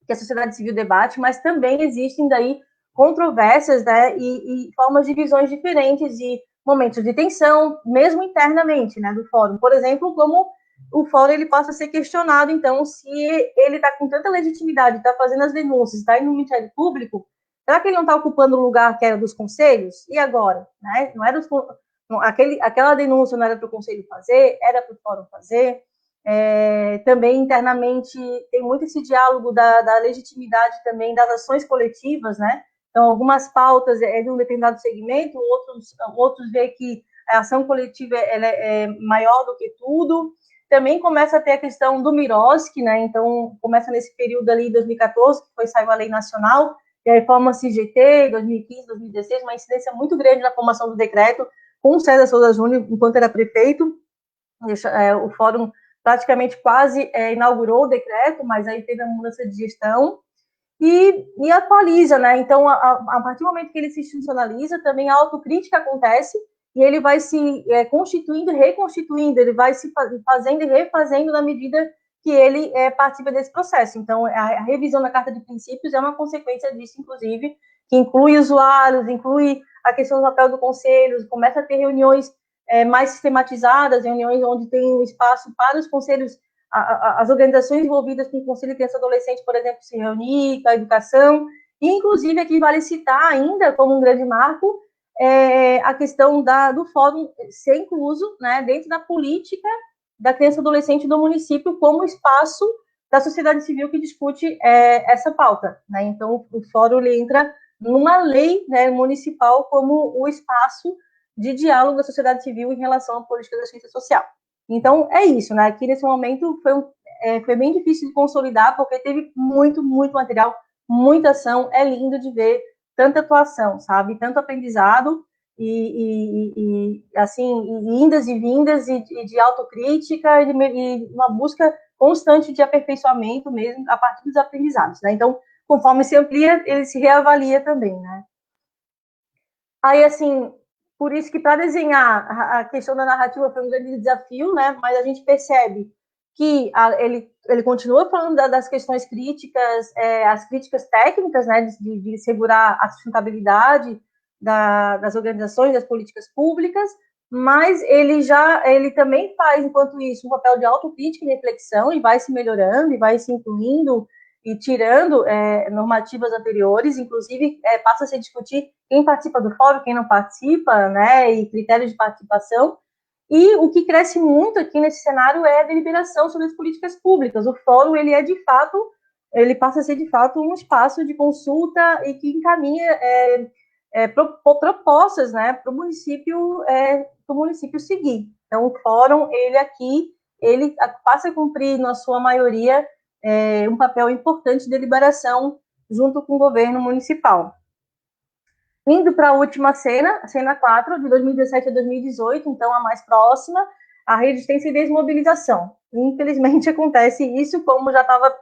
que a sociedade civil debate, mas também existem daí controvérsias, né? E formas de visões diferentes e momentos de tensão, mesmo internamente, né? Do fórum. Por exemplo, como o fórum ele passa a ser questionado, então, se ele está com tanta legitimidade, está fazendo as denúncias, está indo no Ministério Público, será que ele não está ocupando o lugar que era dos conselhos? E agora? Né? Não era aquela denúncia não era para o conselho fazer, era para o fórum fazer. Também internamente tem muito esse diálogo da legitimidade também das ações coletivas, né? Então, algumas pautas de um determinado segmento, outros vê que a ação coletiva ela é maior do que tudo. Também começa a ter a questão do Miroski, né? Então, começa nesse período ali, 2014, que saiu a lei nacional, e a reforma CGT, 2015, 2016, uma incidência muito grande na formação do decreto, com o César Souza Júnior, enquanto era prefeito. O fórum praticamente quase inaugurou o decreto, mas aí teve a mudança de gestão, e atualiza, né? Então, a partir do momento que ele se institucionaliza, também a autocrítica acontece, e ele vai se constituindo e reconstituindo, ele vai se fazendo e refazendo na medida que ele participa desse processo. Então, a revisão da Carta de Princípios é uma consequência disso, inclusive, que inclui usuários, inclui a questão do papel do conselho, começa a ter reuniões mais sistematizadas, reuniões onde tem um espaço para os conselhos, as organizações envolvidas com o Conselho de Criança e Adolescente, por exemplo, se reunir, com a educação, e inclusive aqui vale citar ainda, como um grande marco, a questão do fórum ser incluso, né, dentro da política da criança e adolescente do município como espaço da sociedade civil que discute essa pauta, né? Então, o fórum ele entra numa lei, né, municipal como o espaço de diálogo da sociedade civil em relação à política da ciência social. Então, é isso, né? Aqui, nesse momento, foi bem difícil de consolidar, porque teve muito, muito material, muita ação. É lindo de ver tanta atuação, sabe? Tanto aprendizado assim, indas e vindas e de autocrítica e uma busca constante de aperfeiçoamento mesmo a partir dos aprendizados, né? Então, conforme se amplia, ele se reavalia também, né? Aí, assim, por isso que para desenhar a questão da narrativa foi um grande desafio, né? Mas a gente percebe que ele continua falando das questões críticas, as críticas técnicas, né? De segurar a sustentabilidade das organizações, das políticas públicas, mas ele também faz, enquanto isso, um papel de autocrítica e reflexão e vai se melhorando e vai se incluindo e tirando normativas anteriores, inclusive passa a se discutir quem participa do fórum, quem não participa, né, e critérios de participação. E o que cresce muito aqui nesse cenário é a deliberação sobre as políticas públicas. O fórum, ele passa a ser de fato um espaço de consulta e que encaminha propostas, né, para o município seguir. Então, o fórum, ele passa a cumprir, na sua maioria, um papel importante de deliberação junto com o governo municipal. Indo para a última cena 4, de 2017 a 2018, então a mais próxima, a resistência e desmobilização. Infelizmente acontece isso, como já estava,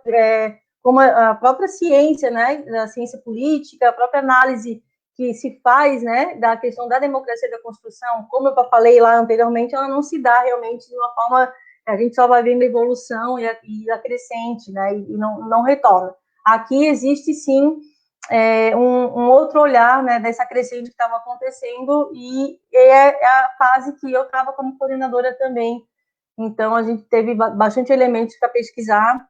como a própria ciência, né, da ciência política, a própria análise que se faz, né, da questão da democracia e da Constituição, como eu falei lá anteriormente, ela não se dá realmente de uma forma, a gente só vai vendo a evolução e a crescente, né, e não retorna. Aqui existe, sim, um outro olhar, né, dessa crescente que estava acontecendo, e é a fase que eu estava como coordenadora também. Então, a gente teve bastante elementos para pesquisar.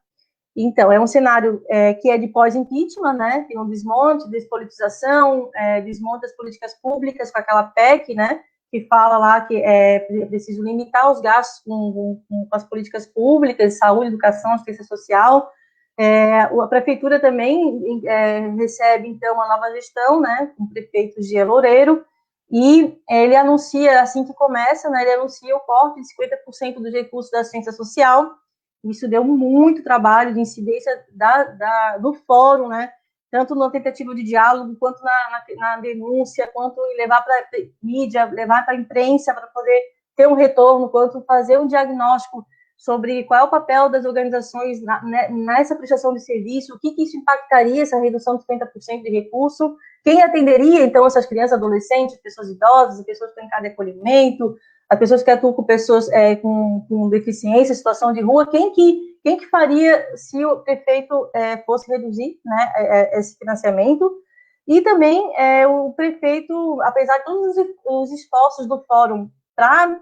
Então, é um cenário que é de pós-impeachment, né? Tem um desmonte, despolitização, desmonte das políticas públicas com aquela PEC, né? Que fala lá que é preciso limitar os gastos com as políticas públicas, saúde, educação, assistência social. A prefeitura também recebe, então, uma nova gestão, né? Com o prefeito Gia Loureiro, e ele anuncia, assim que começa, né? Ele anuncia o corte de 50% dos recursos da assistência social. Isso deu muito trabalho de incidência do fórum, né? Tanto na tentativa de diálogo, quanto na denúncia, quanto em levar para a mídia, levar para a imprensa para poder ter um retorno, quanto fazer um diagnóstico sobre qual é o papel das organizações nessa prestação de serviço, o que isso impactaria, essa redução de 50% de recurso, quem atenderia, então, essas crianças, adolescentes, pessoas idosas, pessoas que estão em casa de acolhimento, as pessoas que atuam com pessoas com deficiência, situação de rua, quem que faria se o prefeito fosse reduzir, né, esse financiamento? E também o prefeito, apesar de todos os esforços do fórum para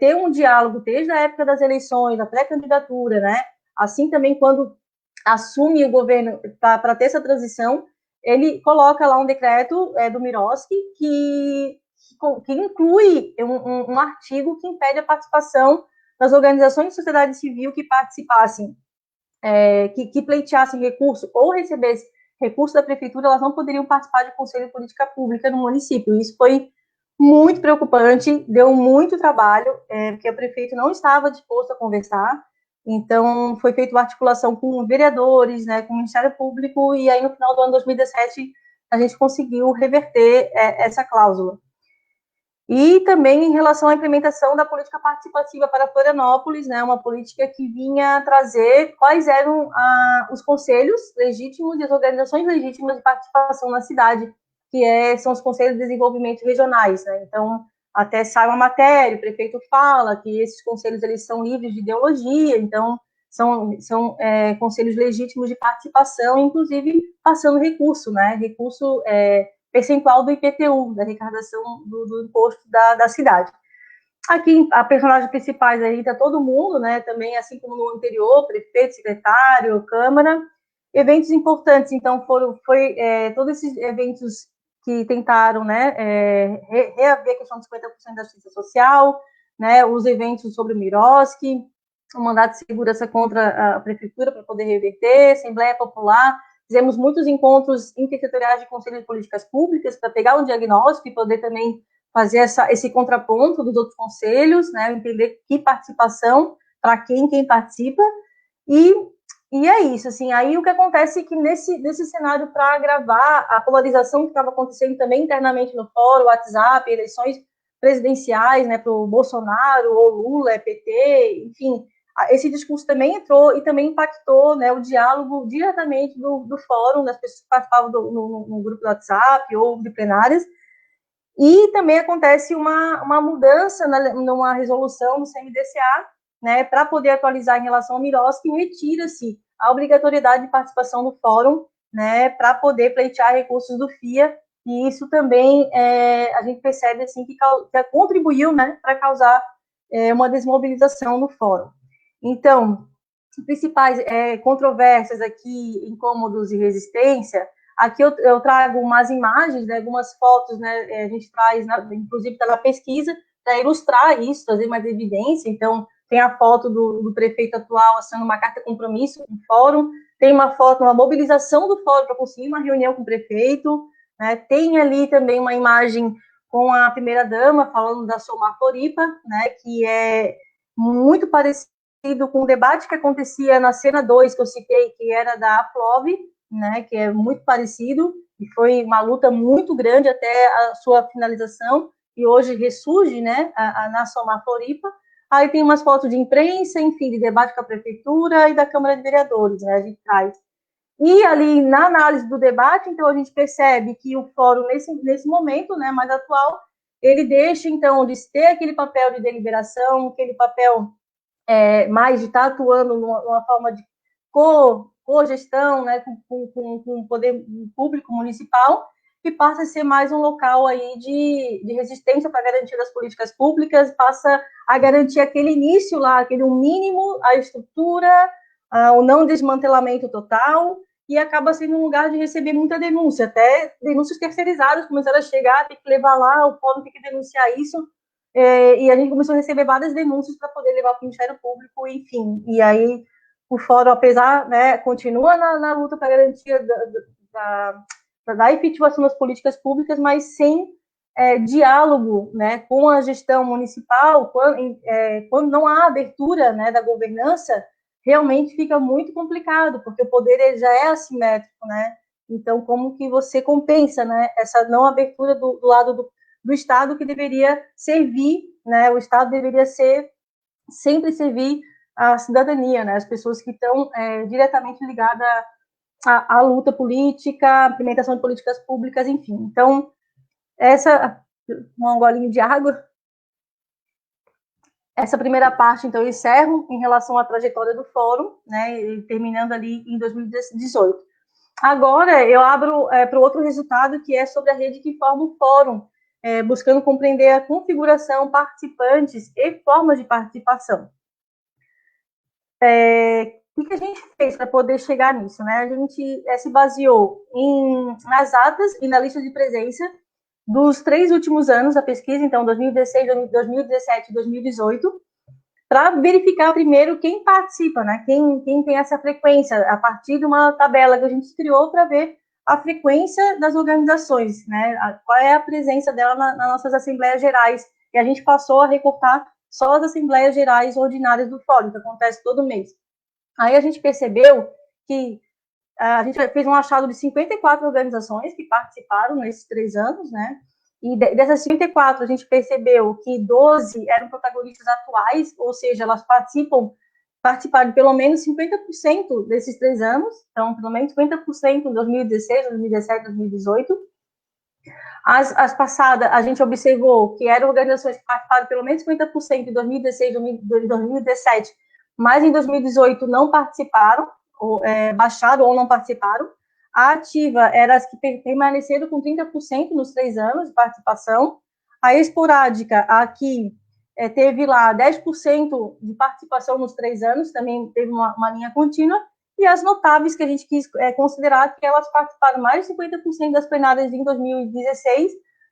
ter um diálogo desde a época das eleições, da pré-candidatura, né, assim também quando assume o governo para ter essa transição, ele coloca lá um decreto do Miroski que inclui um artigo que impede a participação das organizações de sociedade civil que participassem, que pleiteassem recurso ou recebessem recurso da prefeitura, elas não poderiam participar de conselho de política pública no município. Isso foi muito preocupante, deu muito trabalho, porque o prefeito não estava disposto a conversar. Então, foi feita uma articulação com vereadores, né, com o Ministério Público, e aí, no final do ano 2017, a gente conseguiu reverter essa cláusula. E também em relação à implementação da política participativa para Florianópolis, né, uma política que vinha trazer quais eram os conselhos legítimos e as organizações legítimas de participação na cidade, que são os conselhos de desenvolvimento regionais, né? Então, até sai uma matéria, o prefeito fala que esses conselhos eles são livres de ideologia, então são conselhos legítimos de participação, inclusive passando recurso, né? Recurso percentual do IPTU, da arrecadação do imposto da cidade. Aqui, a personagens principais aí está todo mundo, né? Também, assim como no anterior, prefeito, secretário, Câmara. Eventos importantes, então, foi todos esses eventos que tentaram, né, reaver a questão de 50% da justiça social, né, os eventos sobre o Miroski, o mandato de segurança contra a prefeitura para poder reverter, Assembleia Popular, fizemos muitos encontros intersetoriais de Conselho de Políticas Públicas para pegar um diagnóstico e poder também fazer esse contraponto dos outros conselhos, né, entender que participação, para quem participa, e é isso, assim, aí o que acontece é que nesse cenário, para agravar a polarização que estava acontecendo também internamente no fórum, WhatsApp, eleições presidenciais, né, para o Bolsonaro ou Lula, PT, enfim, esse discurso também entrou e também impactou, né, o diálogo diretamente do fórum, das pessoas que participavam no grupo do WhatsApp ou de plenárias, e também acontece uma mudança numa resolução do CMDCA, né, para poder atualizar em relação ao Miroski, retira-se a obrigatoriedade de participação no fórum, né, para poder pleitear recursos do FIA, e isso também a gente percebe assim, que contribuiu, né, para causar uma desmobilização no fórum. Então, principais controvérsias aqui, incômodos e resistência. Aqui eu trago umas imagens, né, algumas fotos, né, a gente traz, inclusive está na pesquisa, para ilustrar isso, trazer mais evidência. Então, tem a foto do prefeito atual assinando uma carta de compromisso com o fórum, tem uma foto, uma mobilização do fórum para conseguir uma reunião com o prefeito, né, tem ali também uma imagem com a primeira-dama falando da Somar Floripa, né, que é muito parecido com o debate que acontecia na cena 2, que eu citei, que era da Aflov, né, que é muito parecido, e foi uma luta muito grande até a sua finalização, e hoje ressurge, né, na Somar Floripa. Aí tem umas fotos de imprensa, enfim, de debate com a prefeitura e da Câmara de Vereadores, né, a gente traz. E ali, na análise do debate, então, a gente percebe que o fórum, nesse momento, né, mais atual, ele deixa, então, de ter aquele papel de deliberação, aquele papel mais de estar atuando numa forma de cogestão, né, com o poder público municipal, e passa a ser mais um local aí de resistência para a garantia das políticas públicas, passa a garantir aquele início lá, aquele mínimo, a estrutura, o não desmantelamento total, e acaba sendo um lugar de receber muita denúncia, até denúncias terceirizadas começaram a chegar, tem que levar lá, o fórum tem que denunciar isso, e a gente começou a receber várias denúncias para poder levar para o Ministério Público, enfim, e aí o fórum, apesar, né, continua na luta para a garantia da efetivação das políticas públicas, mas sem diálogo, né, com a gestão municipal, quando não há abertura, né, da governança, realmente fica muito complicado, porque o poder já é assimétrico, né? Então, como que você compensa, né, essa não abertura do lado do Estado, que deveria servir, né? O Estado deveria sempre servir a cidadania, né, as pessoas que estão diretamente ligadas à luta política, à implementação de políticas públicas, enfim. Então, um golinho de água. Essa primeira parte, então, eu encerro em relação à trajetória do fórum, né, terminando ali em 2018. Agora, eu abro para o outro resultado, que é sobre a rede que forma o fórum, buscando compreender a configuração, participantes e formas de participação. O que a gente fez para poder chegar nisso, né? A gente se baseou nas atas e na lista de presença dos 3 últimos anos da pesquisa, então 2016, 2017 e 2018, para verificar primeiro quem participa, né? Quem tem essa frequência, a partir de uma tabela que a gente criou para ver a frequência das organizações, né? Qual é a presença dela nas nossas assembleias gerais. E a gente passou a recortar só as assembleias gerais ordinárias do fórum, que acontece todo mês. Aí a gente percebeu que a gente fez um achado de 54 organizações que participaram nesses 3 anos, né? E dessas 54, a gente percebeu que 12 eram protagonistas atuais, ou seja, elas participaram de pelo menos 50% desses 3 anos, então, pelo menos 50% em 2016, 2017, 2018. As passadas, a gente observou que eram organizações que participaram de pelo menos 50% em 2016, 2017, mas em 2018 não participaram, baixaram ou não participaram. A ativa era as que permaneceram com 30% nos 3 anos de participação. A esporádica, aqui, teve lá 10% de participação nos 3 anos, também teve uma linha contínua. E as notáveis, que a gente quis considerar que elas participaram mais de 50% das plenárias em 2016,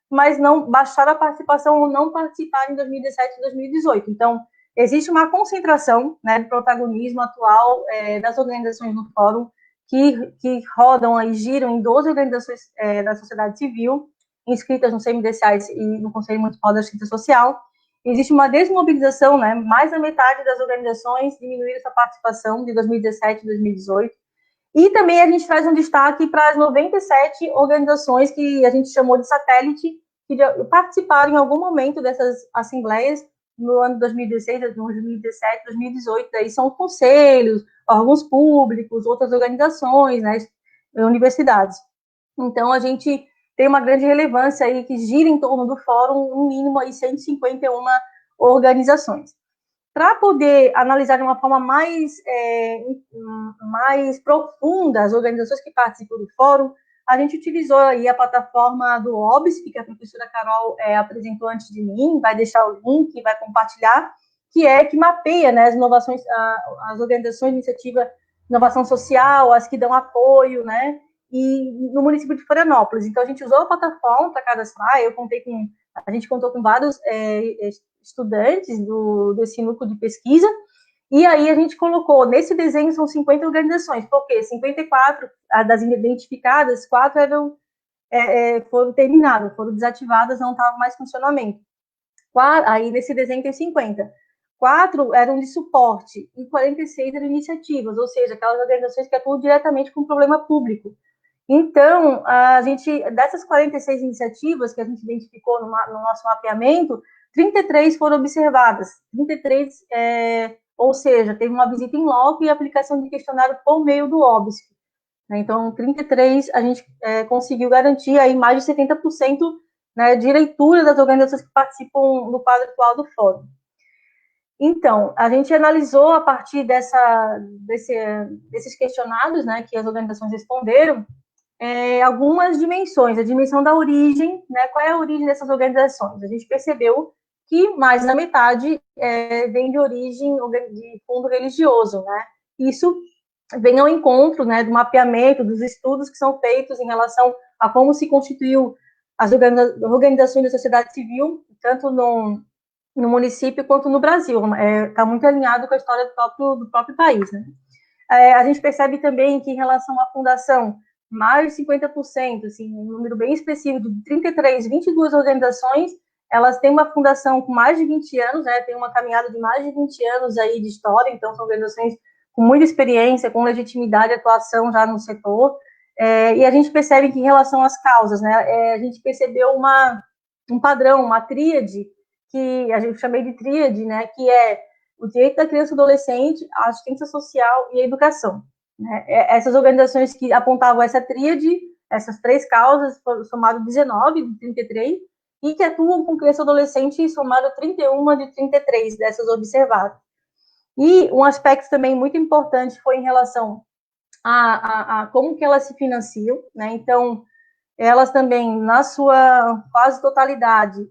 mas não baixaram a participação ou não participaram em 2017 e 2018. Então, existe uma concentração, né, de protagonismo atual das organizações do fórum, que rodam e giram em 12 organizações da sociedade civil, inscritas no CMDCAs e no Conselho Municipal da Justiça Social. Existe uma desmobilização, né? Mais da metade das organizações diminuíram sua participação de 2017 e 2018. E também a gente traz um destaque para as 97 organizações que a gente chamou de satélite, que participaram em algum momento dessas assembleias no ano de 2016, 2017, 2018. Daí são conselhos, órgãos públicos, outras organizações, né, universidades. Então, a gente tem uma grande relevância aí que gira em torno do fórum, um mínimo aí 151 organizações. Para poder analisar de uma forma mais profunda as organizações que participam do fórum, a gente utilizou aí a plataforma do OBSP, que a professora Carol apresentou antes de mim, vai deixar o link, vai compartilhar, que mapeia, né, as inovações, as organizações de iniciativa de inovação social, as que dão apoio, né, e no município de Florianópolis. Então, a gente usou a plataforma para cadastrar, a gente contou com vários estudantes desse núcleo de pesquisa, e aí a gente colocou, nesse desenho são 50 organizações, porque 54 das identificadas, 4 foram terminadas, foram desativadas, não estavam mais em funcionamento. Aí nesse desenho tem 50. 4 eram de suporte e 46 eram iniciativas, ou seja, aquelas organizações que atuam diretamente com o problema público. Então, dessas 46 iniciativas que a gente identificou no nosso mapeamento, 33 foram observadas, 33, ou seja, teve uma visita em loco e aplicação de questionário por meio do OBSP. Então, 33 a gente conseguiu garantir aí mais de 70%, né, de leitura das organizações que participam do quadro atual do fórum. Então, a gente analisou a partir desses questionários, né, que as organizações responderam, algumas dimensões, a dimensão da origem, né, qual é a origem dessas organizações? A gente percebeu que mais da metade vem de origem de fundo religioso, né? Isso vem ao encontro, né, do mapeamento, dos estudos que são feitos em relação a como se constituiu as organizações da sociedade civil, tanto no município quanto no Brasil. Está muito alinhado com a história do próprio país, né? A gente percebe também que, em relação à fundação, mais de 50%, assim, um número bem expressivo, de 22 organizações, elas têm uma fundação com mais de 20 anos, né, tem uma caminhada de mais de 20 anos aí de história, então são organizações com muita experiência, com legitimidade e atuação já no setor, e a gente percebe que, em relação às causas, né, a gente percebeu um padrão, uma tríade, que a gente chamei de tríade, né, que o direito da criança e do adolescente, a assistência social e a educação. Né? Essas organizações que apontavam essa tríade, essas 3 causas, somaram 19 de 33, e que atuam com criança e adolescente, somaram 31 de 33 dessas observadas. E um aspecto também muito importante foi em relação a como que elas se financiam, né? Então, elas também, na sua quase totalidade,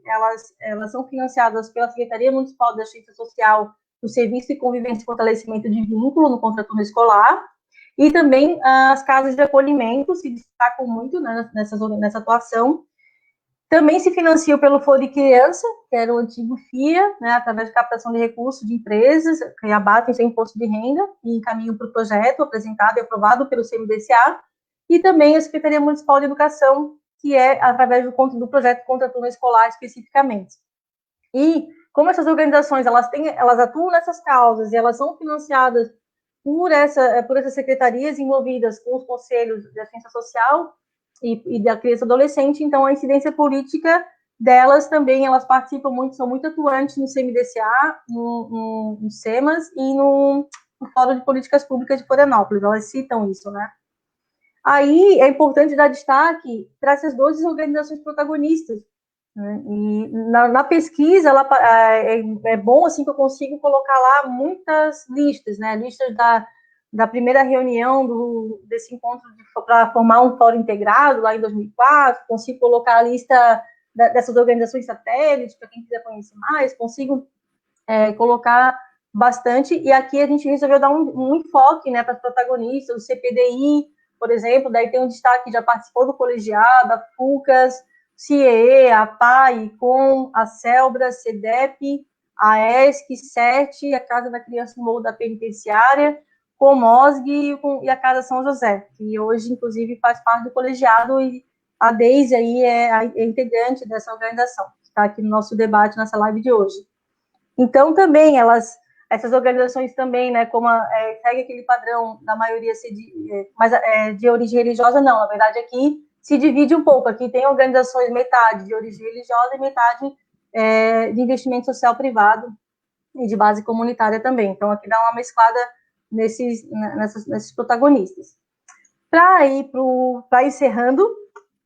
elas são financiadas pela Secretaria Municipal da Assistência Social, do Serviço de Convivência e Fortalecimento de Vínculo no contraturno escolar, e também as casas de acolhimento se destacam muito, né, nessa atuação. Também se financiam pelo Foro de Criança, que era o antigo FIA, né, através de captação de recursos de empresas que abatem seu imposto de renda e encaminham para o projeto apresentado e aprovado pelo CMDCA, e também a Secretaria Municipal de Educação, que é através do projeto Contraturno Escolar especificamente. E como essas organizações elas atuam nessas causas e elas são financiadas por essas secretarias envolvidas com os conselhos de assistência social e da criança e adolescente, então a incidência política delas também, elas participam muito, são muito atuantes no CMDCA, no SEMAS e no Fórum de Políticas Públicas de Florianópolis, elas citam isso, né? Aí é importante dar destaque para essas 12 organizações protagonistas, né? E na pesquisa, é bom assim que eu consigo colocar lá muitas listas, né? Listas da primeira reunião desse encontro para formar um fórum integrado, lá em 2004, consigo colocar a lista dessas organizações satélites, para quem quiser conhecer mais, consigo colocar bastante, e aqui a gente resolveu dar um enfoque, né, para as protagonistas, o CPDI, por exemplo, daí tem um destaque, já participou do colegiado, a FUCAS, CIEE, a PAI, COM, a CELBRA, CEDEP, a ESC, CERT, a Casa da Criança no Morro da Penitenciária, Comosg e a Casa São José, que hoje, inclusive, faz parte do colegiado, e a Deise aí é integrante dessa organização, que está aqui no nosso debate, nessa live de hoje. Então, também, essas organizações também, né, como segue aquele padrão da maioria ser de origem religiosa, não, na verdade, aqui se divide um pouco, aqui tem organizações metade de origem religiosa e metade de investimento social privado e de base comunitária também, então aqui dá uma mesclada nesses protagonistas. Para encerrando,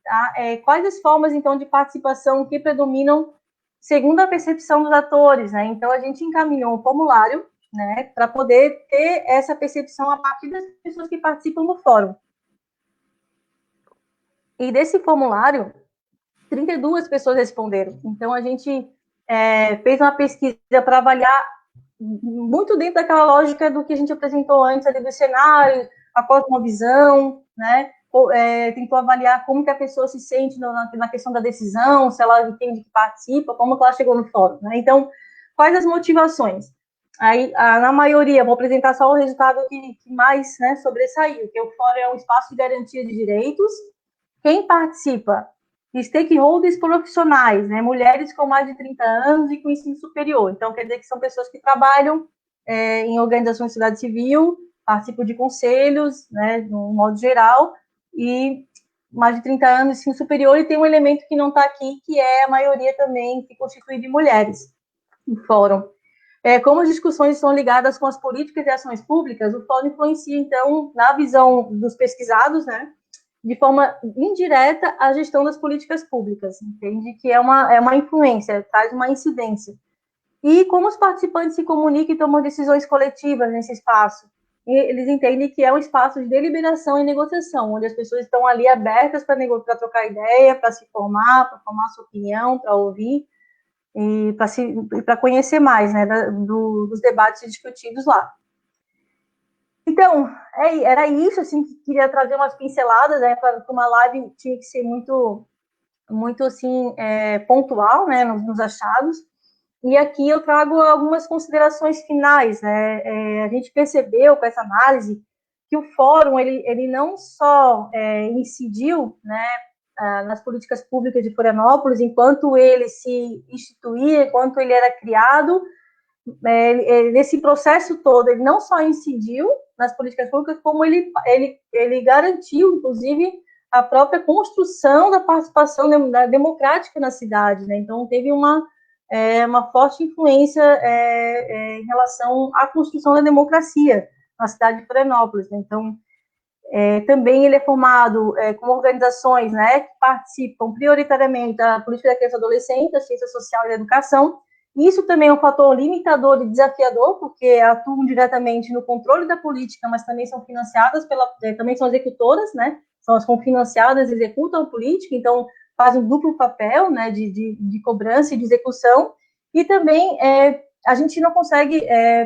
tá, quais as formas, então, de participação que predominam segundo a percepção dos atores, né? Então, a gente encaminhou um formulário, né, para poder ter essa percepção a partir das pessoas que participam do fórum. E desse formulário, 32 pessoas responderam. Então, a gente fez uma pesquisa para avaliar muito dentro daquela lógica do que a gente apresentou antes ali do cenário, a cosmovisão, né? Tentou avaliar como que a pessoa se sente na questão da decisão, se ela entende que participa, como que ela chegou no fórum, né? Então, quais as motivações? Aí, na maioria, vou apresentar só o resultado que mais, né, sobressaiu, que o fórum é um espaço de garantia de direitos. Quem participa? Stakeholders profissionais, né, mulheres com mais de 30 anos e com ensino superior. Então, quer dizer que são pessoas que trabalham em organizações de sociedade civil, participam de conselhos, né, no modo geral, e mais de 30 anos, ensino superior, e tem um elemento que não está aqui, que é a maioria também que constitui de mulheres no fórum. Como as discussões são ligadas com as políticas e ações públicas, o fórum influencia, então, na visão dos pesquisados, né, de forma indireta a gestão das políticas públicas, entende? Que é uma influência, traz uma incidência. E como os participantes se comunicam e tomam decisões coletivas nesse espaço. E eles entendem que é um espaço de deliberação e negociação, onde as pessoas estão ali abertas para trocar ideia, para se formar, para formar sua opinião, para ouvir, e para conhecer mais, né, dos debates discutidos lá. Então, era isso, assim, que queria trazer umas pinceladas, né, para uma live tinha que ser muito, muito assim, pontual, né, nos achados. E aqui eu trago algumas considerações finais, né? A gente percebeu com essa análise que o fórum ele não só incidiu, né, nas políticas públicas de Florianópolis, enquanto ele se instituía, enquanto ele era criado, nesse processo todo, ele não só incidiu nas políticas públicas, como ele garantiu, inclusive, a própria construção da participação democrática na cidade, né? Então, teve uma uma forte influência em relação à construção da democracia na cidade de Florianópolis. Então, também ele é formado com organizações, né, que participam prioritariamente da política da criança e adolescente, da ciência social e da educação. Isso também é um fator limitador e desafiador, porque atuam diretamente no controle da política, mas também são financiadas também são executoras, né, são as confinanciadas, executam a política, então faz um duplo papel, né, de cobrança e de execução. E também a gente não consegue,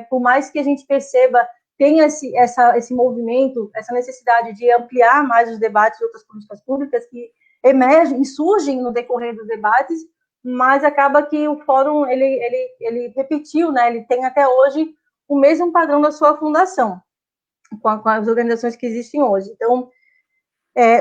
por mais que a gente perceba tem esse movimento, essa necessidade de ampliar mais os debates de outras políticas públicas que emergem e surgem no decorrer dos debates, mas acaba que o fórum, ele repetiu, né, ele tem até hoje o mesmo padrão da sua fundação, com as organizações que existem hoje. Então,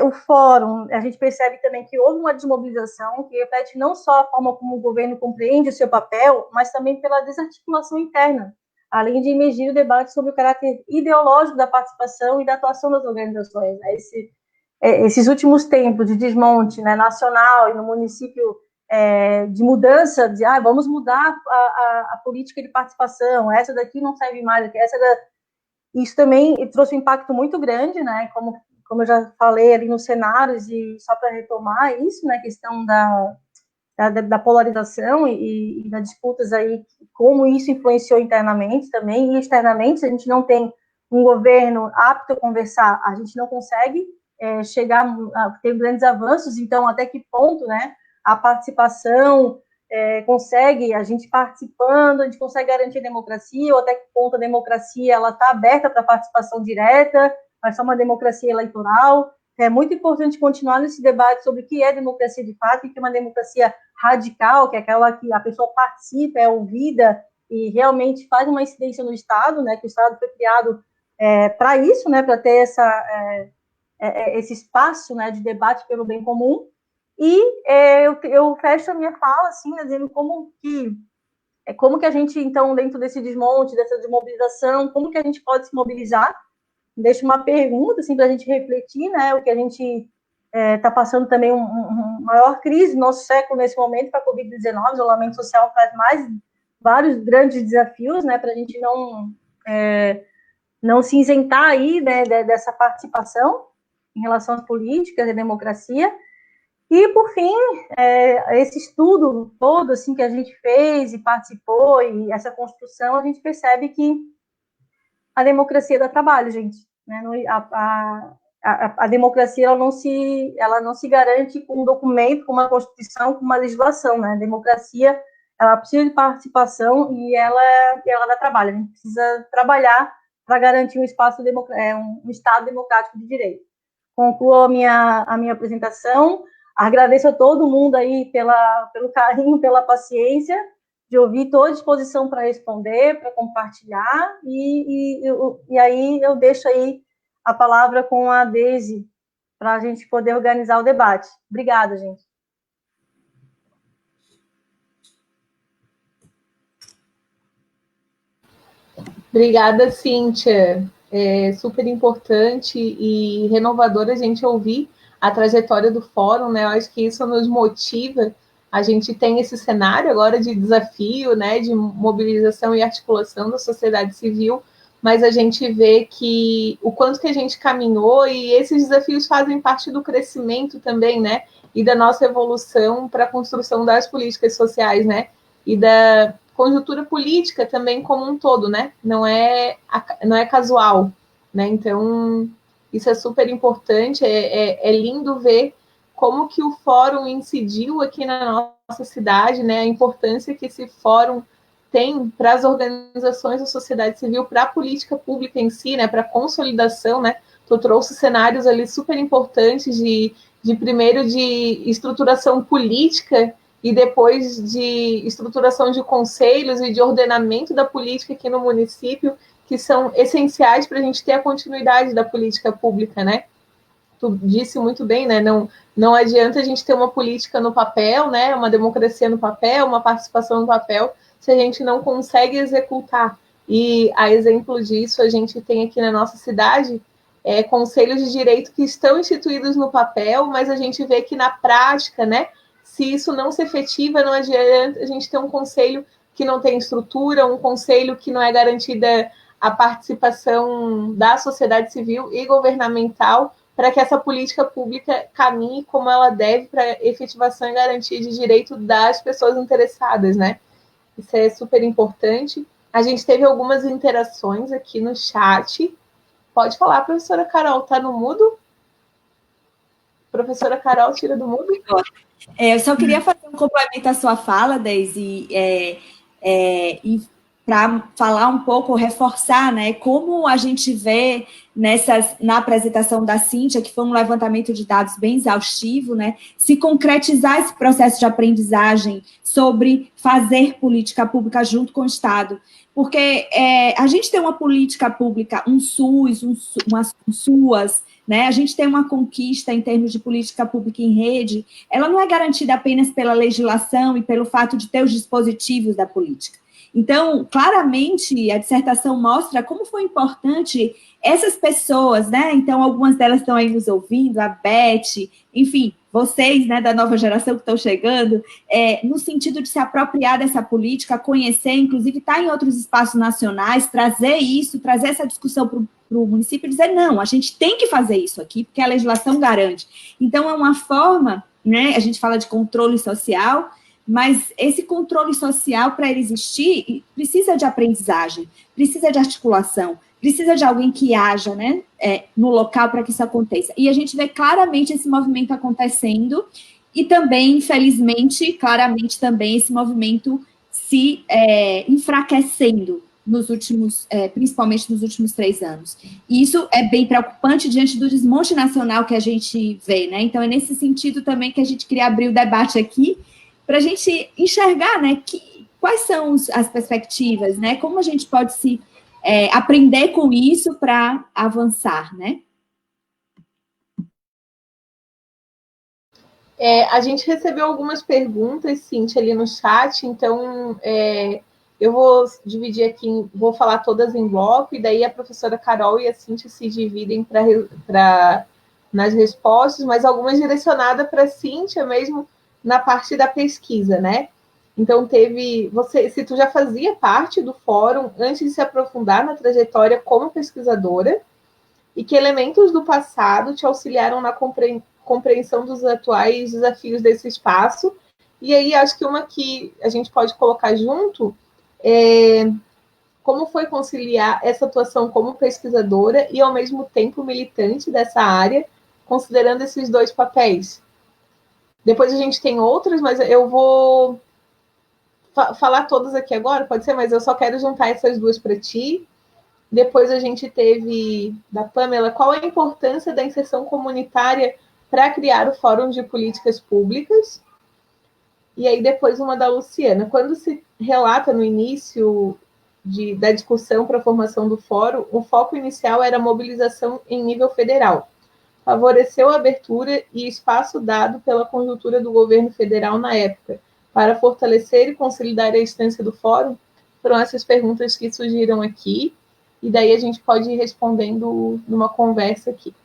o fórum, a gente percebe também que houve uma desmobilização que reflete não só a forma como o governo compreende o seu papel, mas também pela desarticulação interna, além de emergir o debate sobre o caráter ideológico da participação e da atuação das organizações. Né? Esses últimos tempos de desmonte, né, nacional e no município, de mudança, de vamos mudar a política de participação, essa daqui não serve mais, isso também trouxe um impacto muito grande, né, como eu já falei ali nos cenários, e só para retomar isso, né, a questão da polarização e das disputas aí, como isso influenciou internamente também, e externamente, se a gente não tem um governo apto a conversar, a gente não consegue chegar a ter grandes avanços. Então, até que ponto, né, a participação consegue, a gente participando, a gente consegue garantir a democracia, ou até que ponto a democracia ela está aberta para participação direta, mas só uma democracia eleitoral. É muito importante continuar nesse debate sobre o que é democracia de fato, e que é uma democracia radical, que é aquela que a pessoa participa, é ouvida e realmente faz uma incidência no Estado, né, que o Estado foi criado para isso, né, para ter esse espaço, né, de debate pelo bem comum. E eu fecho a minha fala assim, dizendo como que a gente, então, dentro desse desmonte, dessa desmobilização, como que a gente pode se mobilizar. Deixo uma pergunta assim, para a gente refletir, né, o que a gente está passando também uma maior crise no nosso século nesse momento, com a Covid-19, o isolamento social traz vários grandes desafios, né, para a gente não se isentar aí, né, dessa participação em relação às políticas e democracia. E, por fim, esse estudo todo assim, que a gente fez e participou, e essa construção, a gente percebe que a democracia dá trabalho, gente. Né? A democracia ela não se garante com um documento, com uma Constituição, com uma legislação. Né? A democracia ela precisa de participação e ela dá trabalho. A gente precisa trabalhar para garantir um Estado democrático de direito. Concluo a minha apresentação. Agradeço a todo mundo aí pelo carinho, pela paciência de ouvir, estou à disposição para responder, para compartilhar, e aí eu deixo aí a palavra com a Deise, para a gente poder organizar o debate. Obrigada, gente. Obrigada, Cíntia. É super importante e renovador a gente ouvir a trajetória do fórum, né? Eu acho que isso nos motiva. A gente tem esse cenário agora de desafio, né, de mobilização e articulação da sociedade civil, mas a gente vê que o quanto que a gente caminhou, e esses desafios fazem parte do crescimento também, né, e da nossa evolução para a construção das políticas sociais, né, e da conjuntura política também como um todo, né, não é casual, né, então isso é super importante, é lindo ver como que o fórum incidiu aqui na nossa cidade, né, a importância que esse fórum tem para as organizações da sociedade civil, para a política pública em si, né, para a consolidação, né, tu trouxe cenários ali super importantes de primeiro de estruturação política e depois de estruturação de conselhos e de ordenamento da política aqui no município, que são essenciais para a gente ter a continuidade da política pública, né? Tu disse muito bem, né? Não adianta a gente ter uma política no papel, né? Uma democracia no papel, uma participação no papel, se a gente não consegue executar. E a exemplo disso, a gente tem aqui na nossa cidade conselhos de direito que estão instituídos no papel, mas a gente vê que na prática, né, se isso não se efetiva, não adianta a gente ter um conselho que não tem estrutura, um conselho que não é garantida a participação da sociedade civil e governamental para que essa política pública caminhe como ela deve para efetivação e garantia de direito das pessoas interessadas, né? Isso é super importante. A gente teve algumas interações aqui no chat. Pode falar, professora Carol, tá no mudo? Professora Carol, tira do mudo. Eu só queria fazer um complemento à sua fala, Deise, e para falar um pouco, reforçar, né, como a gente vê na apresentação da Cíntia, que foi um levantamento de dados bem exaustivo, né, se concretizar esse processo de aprendizagem sobre fazer política pública junto com o Estado. Porque a gente tem uma política pública, um SUS, um SUAS, né, a gente tem uma conquista em termos de política pública em rede, ela não é garantida apenas pela legislação e pelo fato de ter os dispositivos da política. Então, claramente, a dissertação mostra como foi importante essas pessoas, né? Então, algumas delas estão aí nos ouvindo, a Beth, enfim, vocês, né, da nova geração que estão chegando, no sentido de se apropriar dessa política, conhecer, inclusive estar em outros espaços nacionais, trazer essa discussão para o município e dizer, não, a gente tem que fazer isso aqui, porque a legislação garante. Então, é uma forma, né, a gente fala de controle social, mas esse controle social, para ele existir, precisa de aprendizagem, precisa de articulação, precisa de alguém que haja, né, no local para que isso aconteça. E a gente vê claramente esse movimento acontecendo e também, infelizmente, claramente também esse movimento se enfraquecendo nos últimos, principalmente nos últimos 3 anos. E isso é bem preocupante diante do desmonte nacional que a gente vê, né? Então, é nesse sentido também que a gente queria abrir o debate aqui, para a gente enxergar, né, quais são as perspectivas, né, como a gente pode aprender com isso para avançar, né? A gente recebeu algumas perguntas, Cíntia, ali no chat, então eu vou dividir aqui, vou falar todas em bloco, e daí a professora Carol e a Cíntia se dividem nas respostas, mas algumas direcionadas para a Cíntia mesmo, na parte da pesquisa, né? Então, se tu já fazia parte do fórum antes de se aprofundar na trajetória como pesquisadora, e que elementos do passado te auxiliaram na compreensão dos atuais desafios desse espaço. E aí, acho que uma que a gente pode colocar junto é como foi conciliar essa atuação como pesquisadora e, ao mesmo tempo, militante dessa área, considerando esses 2 papéis. Depois a gente tem outras, mas eu vou falar todas aqui agora, pode ser? Mas eu só quero juntar essas 2 para ti. Depois a gente teve, da Pamela, qual a importância da inserção comunitária para criar o Fórum de Políticas Públicas? E aí depois uma da Luciana. Quando se relata no início da discussão para a formação do fórum, o foco inicial era a mobilização em nível federal. Favoreceu a abertura e espaço dado pela conjuntura do governo federal na época para fortalecer e consolidar a existência do fórum? Foram essas perguntas que surgiram aqui, e daí a gente pode ir respondendo numa conversa aqui.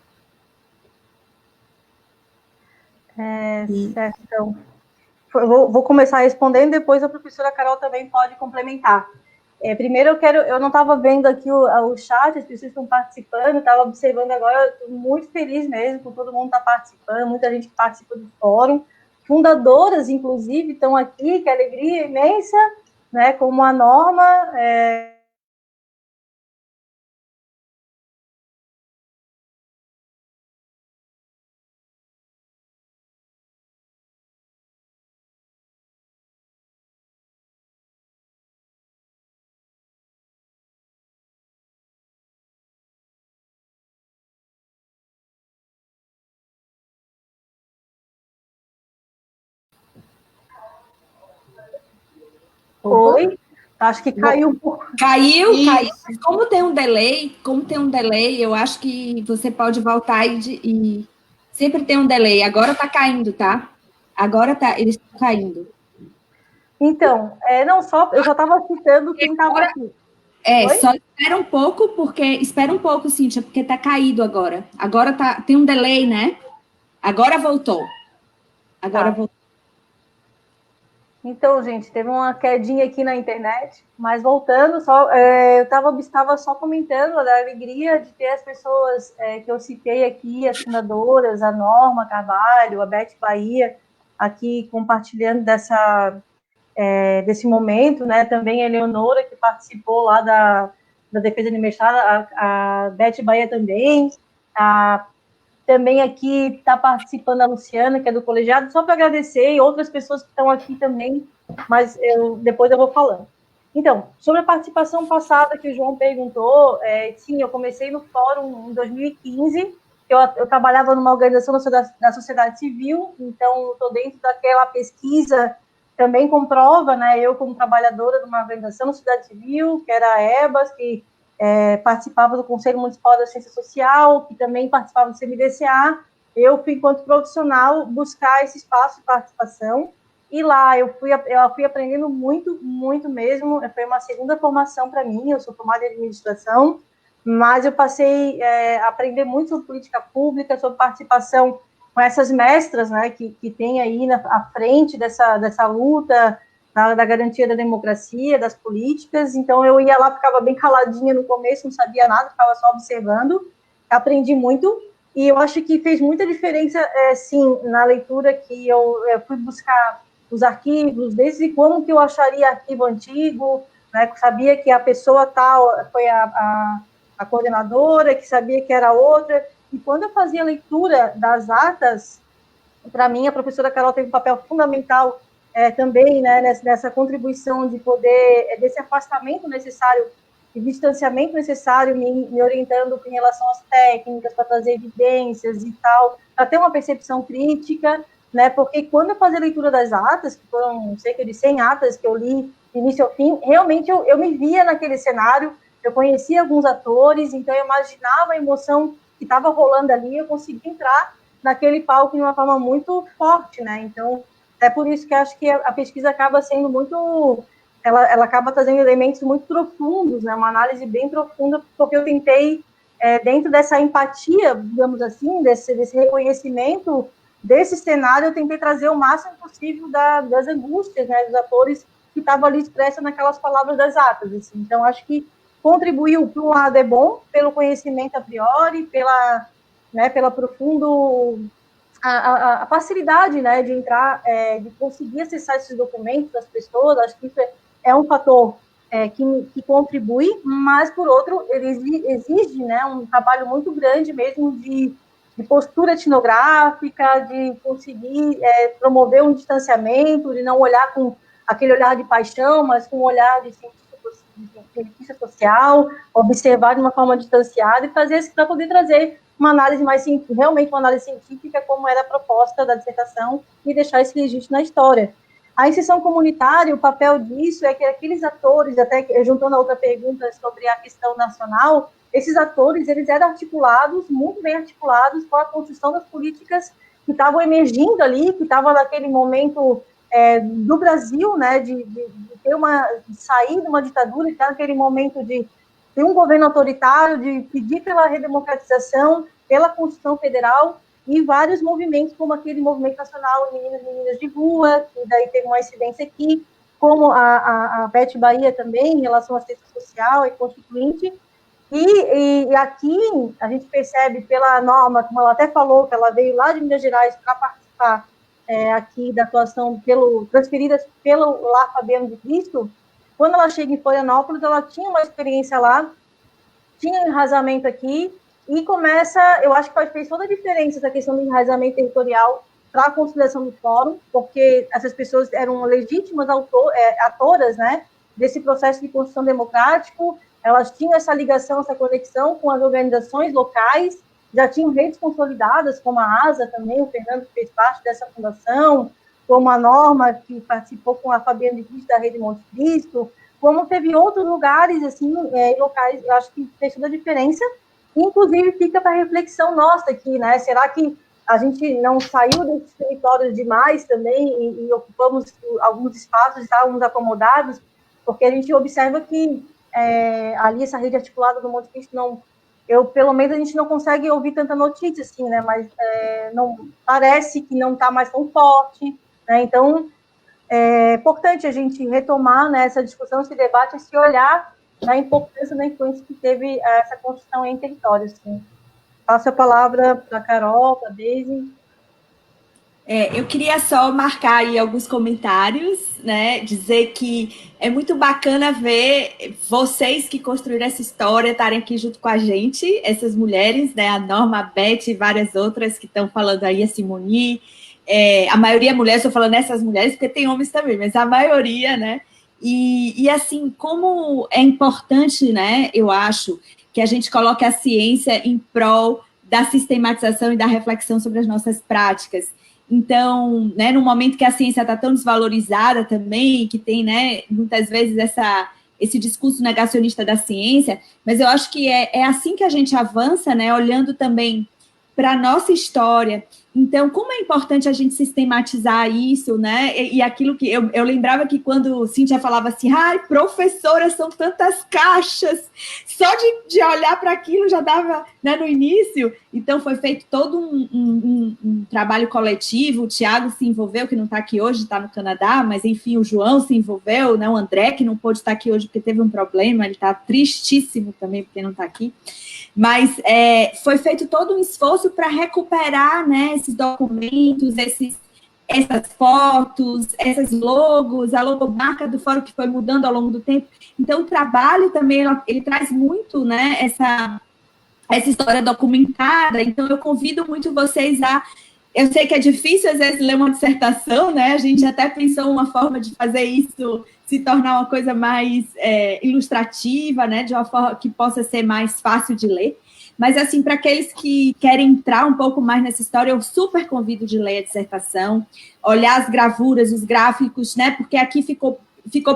Certo, então. Vou começar respondendo, depois a professora Carol também pode complementar. Primeiro eu não estava vendo aqui o chat, as pessoas estão participando, estava observando agora, estou muito feliz mesmo por todo mundo estar participando, muita gente que participa do fórum, fundadoras, inclusive, estão aqui, que alegria imensa, né, como a Norma, Oi? Acho que caiu um pouco. Caiu. Como tem um delay, eu acho que você pode voltar e sempre tem um delay. Agora está caindo, tá? Eles estão caindo. Então, eu já estava citando quem estava aqui. Só espera um pouco, Cíntia, porque está caído agora. Agora tem um delay, né? Agora voltou. Voltou. Então, gente, teve uma quedinha aqui na internet, mas voltando, eu estava só comentando da alegria de ter as pessoas que eu citei aqui, as fundadoras, a Norma Carvalho, a Beth Bahia, aqui compartilhando desse momento, né? Também a Eleonora, que participou lá da defesa universal, a Beth Bahia também, também aqui está participando a Luciana, que é do colegiado, só para agradecer, e outras pessoas que estão aqui também, mas depois eu vou falando. Então, sobre a participação passada que o João perguntou, sim, eu comecei no fórum em 2015, eu trabalhava numa organização da sociedade civil, então estou dentro daquela pesquisa, também comprova, né, eu como trabalhadora de uma organização da sociedade civil, que era a EBAS, que participava do Conselho Municipal da Ciência Social, que também participava do CMDCA, eu fui, enquanto profissional, buscar esse espaço de participação, e lá eu fui aprendendo muito, muito mesmo, foi uma segunda formação para mim, eu sou formada em administração, mas eu passei a aprender muito sobre política pública, sobre participação com essas mestras, né, que tem aí à frente dessa luta, da garantia da democracia, das políticas, então eu ia lá, ficava bem caladinha no começo, não sabia nada, ficava só observando, aprendi muito, e eu acho que fez muita diferença, sim, na leitura que eu fui buscar os arquivos, desde como que eu acharia arquivo antigo, né, sabia que a pessoa tal foi a coordenadora, que sabia que era outra, e quando eu fazia a leitura das atas, para mim, a professora Carol teve um papel fundamental também, né, nessa contribuição de poder, desse afastamento necessário, de distanciamento necessário, me orientando em relação às técnicas, para trazer evidências e tal, para ter uma percepção crítica, né, porque quando eu fazia a leitura das atas, que foram cerca de 100 atas que eu li de início ao fim, realmente eu me via naquele cenário, eu conhecia alguns atores, então eu imaginava a emoção que estava rolando ali, eu conseguia entrar naquele palco de uma forma muito forte, né? Então, é por isso que acho que a pesquisa acaba sendo muito... Ela acaba trazendo elementos muito profundos, né? Uma análise bem profunda, porque eu tentei, dentro dessa empatia, digamos assim, desse reconhecimento desse cenário, eu tentei trazer o máximo possível das angústias, né, dos atores que estavam ali expressas naquelas palavras das atas. Assim. Então, acho que contribuiu, por um lado, é bom, pelo conhecimento a priori, pela profundo a facilidade, né, de entrar, de conseguir acessar esses documentos das pessoas, acho que isso é um fator que contribui, mas, por outro, ele exige, né, um trabalho muito grande mesmo de postura etnográfica, de conseguir promover um distanciamento, de não olhar com aquele olhar de paixão, mas com um olhar de cientista social, observar de uma forma distanciada e fazer para poder trazer uma análise realmente uma análise científica, como era a proposta da dissertação, e deixar esse registro na história. A inserção comunitária, o papel disso é que aqueles atores, até juntando a outra pergunta sobre a questão nacional, esses atores, eles eram articulados, muito bem articulados, com a construção das políticas que estavam emergindo ali, que estavam naquele momento do Brasil, né, de sair de uma ditadura, e estar naquele momento de ter um governo autoritário, de pedir pela redemocratização, pela Constituição Federal, e vários movimentos, como aquele movimento nacional Meninas e Meninas de Rua, que daí teve uma incidência aqui, como a Beth Bahia também, em relação à assistência social e constituinte, e aqui a gente percebe pela Norma, como ela até falou, que ela veio lá de Minas Gerais para participar aqui da atuação transferidas pelo Lar Fabiano de Cristo. Quando ela chega em Florianópolis, ela tinha uma experiência lá, tinha um enraizamento aqui, e começa, eu acho que fez toda a diferença essa questão do enraizamento territorial para a consolidação do fórum, porque essas pessoas eram legítimas atoras, né, desse processo de construção democrático, elas tinham essa ligação, essa conexão com as organizações locais, já tinham redes consolidadas, como a ASA também, o Fernando que fez parte dessa fundação, como a Norma, que participou com a Fabiana de Cristo da Rede Monte Cristo, como teve outros lugares, assim, locais, eu acho que fez toda a diferença, inclusive fica para reflexão nossa aqui, né, será que a gente não saiu desses territórios demais também e ocupamos alguns espaços, estávamos acomodados, porque a gente observa que ali essa rede articulada do Monte Cristo pelo menos a gente não consegue ouvir tanta notícia assim, né? Mas não parece que não está mais tão forte, né? Então é importante a gente retomar, né, essa discussão, esse debate, esse olhar da importância da influência que teve essa construção em territórios. Assim. Passo a palavra para a Carol, para a Deise. Eu queria só marcar aí alguns comentários, né? Dizer que é muito bacana ver vocês que construíram essa história estarem aqui junto com a gente, essas mulheres, né? A Norma, a Beth e várias outras que estão falando aí, a Simoni. A maioria é mulher, estou falando essas mulheres, porque tem homens também, mas a maioria, né? E assim, como é importante, né? Eu acho que a gente coloque a ciência em prol da sistematização e da reflexão sobre as nossas práticas. Então, né, no momento que a ciência está tão desvalorizada também, que tem, né, muitas vezes esse discurso negacionista da ciência, mas eu acho que é assim que a gente avança, né, olhando também para a nossa história. Então, como é importante a gente sistematizar isso, né? E aquilo que eu lembrava que quando Cíntia falava assim, ai, professora, são tantas caixas, só de olhar para aquilo já dava, né, no início. Então, foi feito todo um trabalho coletivo. O Tiago se envolveu, que não está aqui hoje, está no Canadá, mas enfim, o João se envolveu, né? O André, que não pôde estar aqui hoje porque teve um problema, ele está tristíssimo também porque não está aqui. Mas foi feito todo um esforço para recuperar, né, esses documentos, essas fotos, essas logos, a logomarca do fórum que foi mudando ao longo do tempo. Então, o trabalho também, ele traz muito, né, essa história documentada. Então, eu convido muito vocês a... Eu sei que é difícil, às vezes, ler uma dissertação, né? A gente até pensou uma forma de fazer isso se tornar uma coisa mais ilustrativa, né? De uma forma que possa ser mais fácil de ler. Mas, assim, para aqueles que querem entrar um pouco mais nessa história, eu super convido de ler a dissertação, olhar as gravuras, os gráficos, né? Porque aqui ficou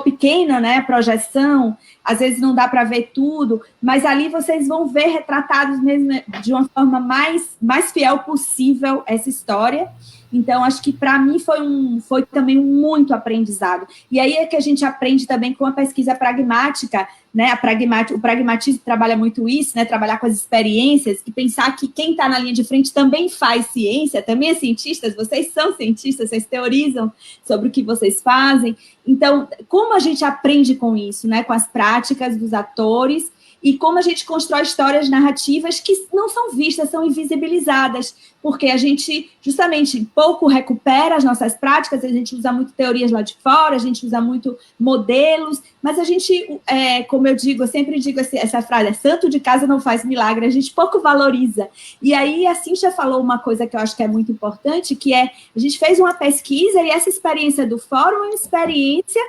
pequena, né, a projeção, às vezes não dá para ver tudo, mas ali vocês vão ver retratados mesmo de uma forma mais fiel possível essa história. Então, acho que para mim foi também muito aprendizado. E aí é que a gente aprende também com a pesquisa pragmática, né? O pragmatismo trabalha muito isso, né? Trabalhar com as experiências e pensar que quem está na linha de frente também faz ciência, também é cientista, vocês são cientistas, vocês teorizam sobre o que vocês fazem. Então, como a gente aprende com isso, né? Com as práticas dos atores e como a gente constrói histórias narrativas que não são vistas, são invisibilizadas, porque a gente, justamente, pouco recupera as nossas práticas, a gente usa muito teorias lá de fora, a gente usa muito modelos, mas a gente, como eu digo, eu sempre digo essa frase, santo de casa não faz milagre, a gente pouco valoriza. E aí a Cíntia falou uma coisa que eu acho que é muito importante, que a gente fez uma pesquisa e essa experiência do fórum é uma experiência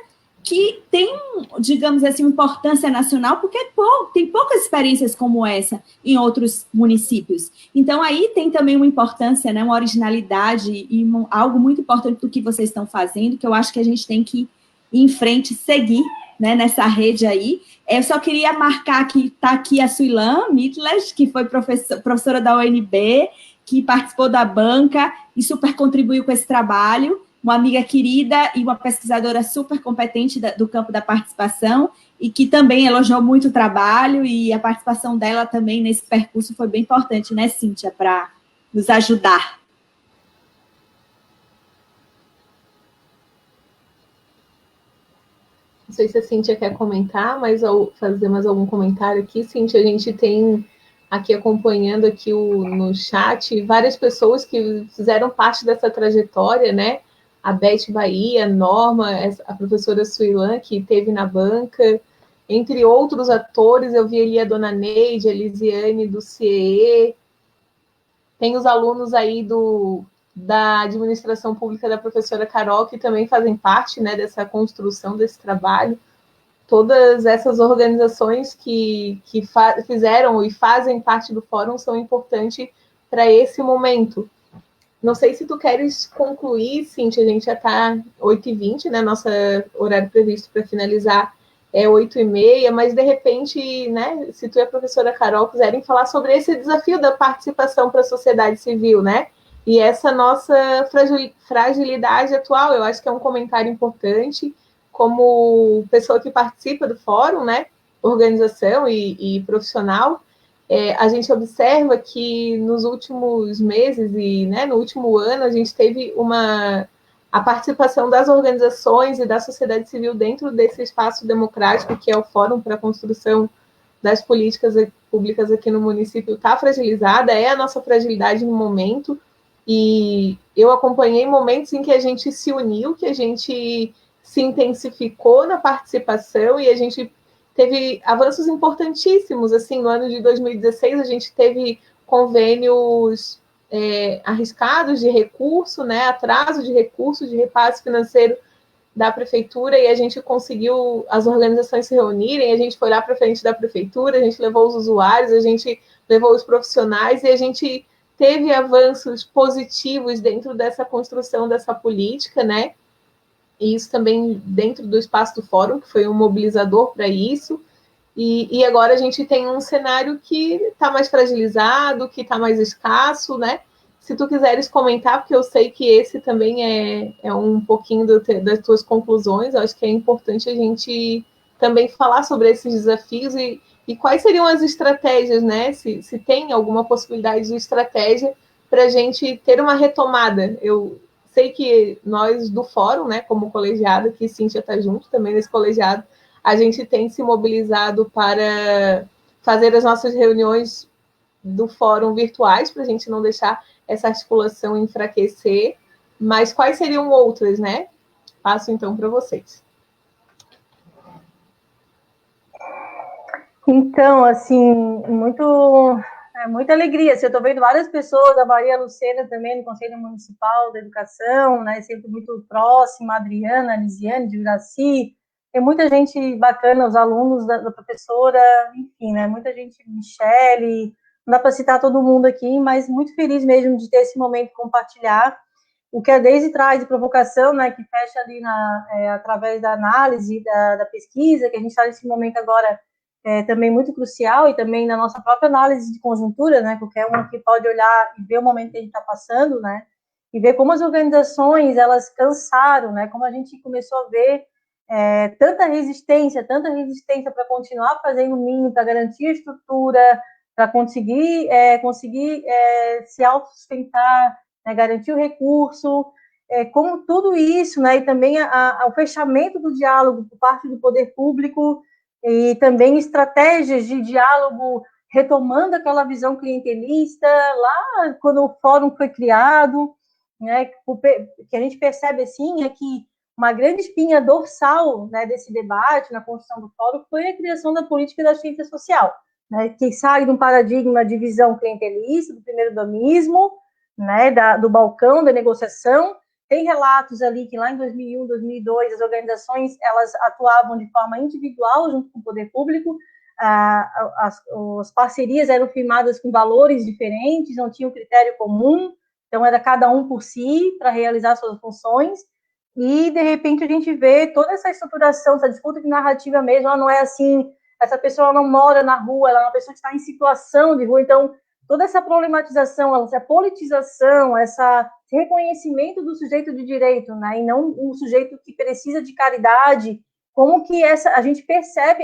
que tem, digamos assim, importância nacional, porque tem poucas experiências como essa em outros municípios. Então, aí tem também uma importância, né, uma originalidade e algo muito importante do que vocês estão fazendo, que eu acho que a gente tem que ir em frente, seguir, né, nessa rede aí. Eu só queria marcar que está aqui a Suilan Mitlas, que foi professora da UNB, que participou da banca e super contribuiu com esse trabalho, uma amiga querida e uma pesquisadora super competente do campo da participação e que também elogiou muito o trabalho e a participação dela também nesse percurso foi bem importante, né, Cíntia, para nos ajudar. Não sei se a Cíntia quer comentar, mas ou fazer mais algum comentário aqui. Cíntia, a gente tem aqui acompanhando aqui no chat várias pessoas que fizeram parte dessa trajetória, né? A Beth Bahia, a Norma, a professora Suilan, que esteve na banca, entre outros atores, eu vi ali a dona Neide, a Lisiane do CIE, tem os alunos aí da administração pública da professora Carol, que também fazem parte, né, dessa construção desse trabalho. Todas essas organizações que fizeram e fazem parte do fórum são importantes para esse momento. Não sei se tu queres concluir, Cíntia, a gente já está 8h20, né? Nosso horário previsto para finalizar é 8h30, mas de repente, né, se tu e a professora Carol quiserem falar sobre esse desafio da participação para a sociedade civil, né? E essa nossa fragilidade atual, eu acho que é um comentário importante, como pessoa que participa do fórum, né? Organização e profissional. A gente observa que nos últimos meses e, né, no último ano a gente teve a participação das organizações e da sociedade civil dentro desse espaço democrático que é o Fórum para a Construção das Políticas Públicas aqui no município está fragilizada, é a nossa fragilidade no momento, e eu acompanhei momentos em que a gente se uniu, que a gente se intensificou na participação e a gente teve avanços importantíssimos. Assim, no ano de 2016, a gente teve convênios arriscados de recurso, né, atraso de recurso, de repasse financeiro da prefeitura, e a gente conseguiu as organizações se reunirem, a gente foi lá para frente da prefeitura, a gente levou os usuários, a gente levou os profissionais, e a gente teve avanços positivos dentro dessa construção dessa política, né? E isso também dentro do espaço do fórum, que foi um mobilizador para isso. E agora a gente tem um cenário que está mais fragilizado, que está mais escasso, né? Se tu quiseres comentar, porque eu sei que esse também é um pouquinho das tuas conclusões, eu acho que é importante a gente também falar sobre esses desafios e quais seriam as estratégias, né? Se tem alguma possibilidade de estratégia para a gente ter uma retomada. Eu sei que nós do Fórum, né, como colegiado, que Cíntia está junto também nesse colegiado, a gente tem se mobilizado para fazer as nossas reuniões do fórum virtuais, para a gente não deixar essa articulação enfraquecer, mas quais seriam outras, né? Passo então para vocês. Então, assim, muita alegria. Eu estou vendo várias pessoas, a Maria Lucena também, no Conselho Municipal da Educação, né, sempre muito próxima, a Adriana, a Lisiane, de Uraci, tem muita gente bacana, os alunos da professora, enfim, né, muita gente, Michele, não dá para citar todo mundo aqui, mas muito feliz mesmo de ter esse momento de compartilhar. O que a Deise traz de provocação, né, que fecha ali através da análise, da pesquisa, que a gente está nesse momento agora também muito crucial, e também na nossa própria análise de conjuntura, né, qualquer um que pode olhar e ver o momento que a gente está passando, né, e ver como as organizações, elas cansaram, né, como a gente começou a ver tanta resistência para continuar fazendo o mínimo, para garantir a estrutura, para conseguir se autossustentar, né, garantir o recurso, como tudo isso, né, e também o fechamento do diálogo por parte do poder público, e também estratégias de diálogo retomando aquela visão clientelista lá quando o fórum foi criado, né, o que a gente percebe assim é que uma grande espinha dorsal, né, desse debate na construção do fórum foi a criação da política da ciência social, né, que sai de um paradigma de visão clientelista, do primeiro-domismo, né, do balcão, da negociação. Tem relatos ali que lá em 2001, 2002, as organizações elas atuavam de forma individual junto com o poder público, as parcerias eram firmadas com valores diferentes, não tinha um critério comum, então era cada um por si para realizar suas funções, e de repente a gente vê toda essa estruturação, essa disputa de narrativa mesmo, ela não é assim, essa pessoa não mora na rua, ela é uma pessoa que está em situação de rua, então toda essa problematização, essa politização, esse reconhecimento do sujeito de direito, né, e não um sujeito que precisa de caridade, como que a gente percebe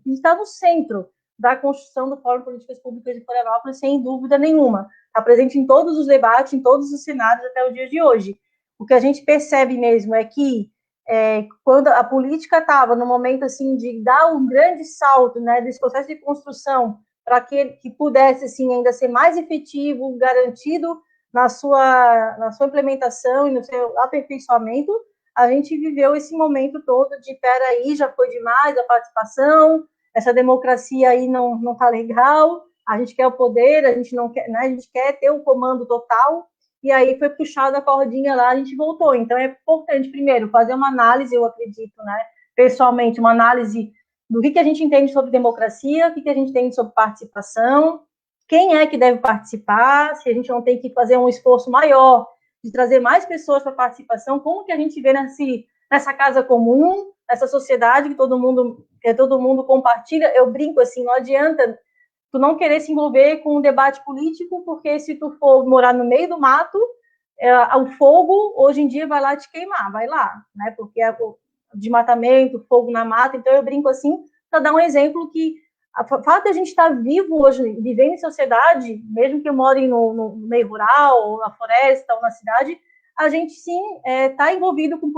está no centro da construção do Fórum de Políticas Públicas de Florianópolis, sem dúvida nenhuma. Está presente em todos os debates, em todos os cenários até o dia de hoje. O que a gente percebe mesmo é que quando a política estava no momento assim de dar um grande salto, né, desse processo de construção para que pudesse assim ainda ser mais efetivo, garantido na sua implementação e no seu aperfeiçoamento, a gente viveu esse momento todo de peraí, já foi demais a participação, essa democracia aí não tá legal, a gente quer o poder, a gente não quer, né, a gente quer ter o comando total, e aí foi puxada a cordinha lá, a gente voltou. Então é importante, primeiro, fazer uma análise, eu acredito, né, pessoalmente, uma análise do que a gente entende sobre democracia, o que a gente entende sobre participação, quem é que deve participar, se a gente não tem que fazer um esforço maior de trazer mais pessoas para a participação, como que a gente vê nessa casa comum, nessa sociedade que todo mundo compartilha. Eu brinco assim, não adianta tu não querer se envolver com um debate político, porque se tu for morar no meio do mato, o fogo, hoje em dia, vai lá te queimar, vai lá, né, porque desmatamento, fogo na mata. Então eu brinco assim, para dar um exemplo que o fato de a gente estar vivo hoje, vivendo em sociedade, mesmo que eu more no meio rural, ou na floresta, ou na cidade, a gente sim está envolvido com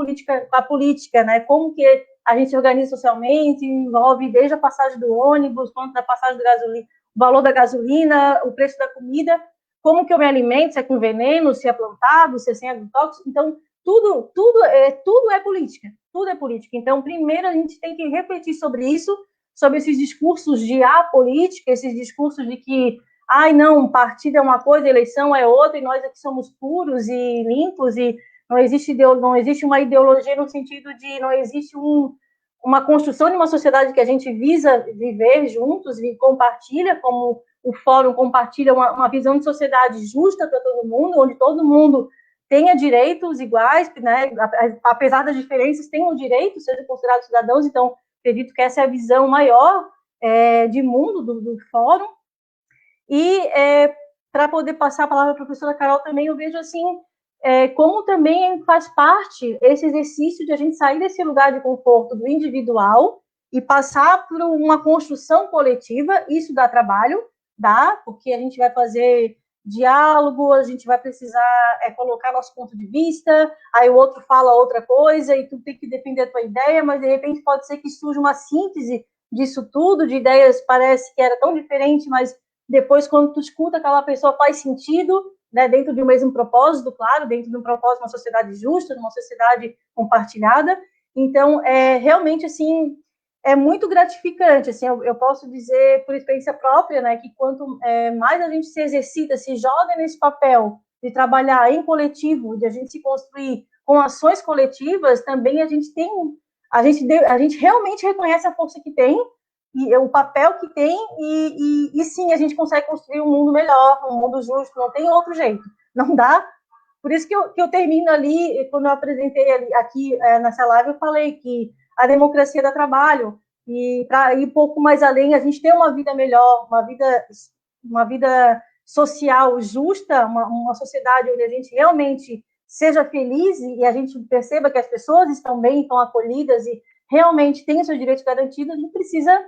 a política, né? Como que a gente se organiza socialmente, envolve desde a passagem do ônibus, quanto da passagem do gasolina, o valor da gasolina, o preço da comida, como que eu me alimento, se é com veneno, se é plantado, se é sem agrotóxico. Então, tudo é política, tudo é política. Então, primeiro a gente tem que refletir sobre isso, sobre esses discursos de apolítica, esses discursos de que, ai, não, partido é uma coisa, eleição é outra, e nós aqui somos puros e limpos, e não existe uma ideologia no sentido de não existe uma construção de uma sociedade que a gente visa viver juntos e compartilha, como o fórum compartilha uma visão de sociedade justa para todo mundo, onde todo mundo tenha direitos iguais, né? Apesar das diferenças, tenham direitos, sejam considerados cidadãos. Então, acredito que essa é a visão maior de mundo do fórum. E para poder passar a palavra à professora Carol também, eu vejo assim, como também faz parte esse exercício de a gente sair desse lugar de conforto do individual e passar por uma construção coletiva. Isso dá trabalho, porque a gente vai fazer diálogo, a gente vai precisar colocar nosso ponto de vista, aí o outro fala outra coisa e tu tem que defender a tua ideia, mas de repente pode ser que surja uma síntese disso tudo, de ideias parece que era tão diferente, mas depois quando tu escuta aquela pessoa faz sentido, né, dentro de um mesmo propósito, claro, dentro de um propósito de uma sociedade justa, de uma sociedade compartilhada. Então, realmente, assim, é muito gratificante, assim, eu posso dizer por experiência própria, né, que quanto mais a gente se exercita, se joga nesse papel de trabalhar em coletivo, de a gente se construir com ações coletivas, também a gente realmente reconhece a força que tem, e o papel que tem, e sim, a gente consegue construir um mundo melhor, um mundo justo, não tem outro jeito, não dá. Por isso que eu termino ali, quando eu apresentei aqui nessa live, eu falei que a democracia dá trabalho, e para ir um pouco mais além, a gente ter uma vida melhor, uma vida social justa, uma sociedade onde a gente realmente seja feliz e a gente perceba que as pessoas estão bem, estão acolhidas e realmente têm os seus direitos garantidos, a gente precisa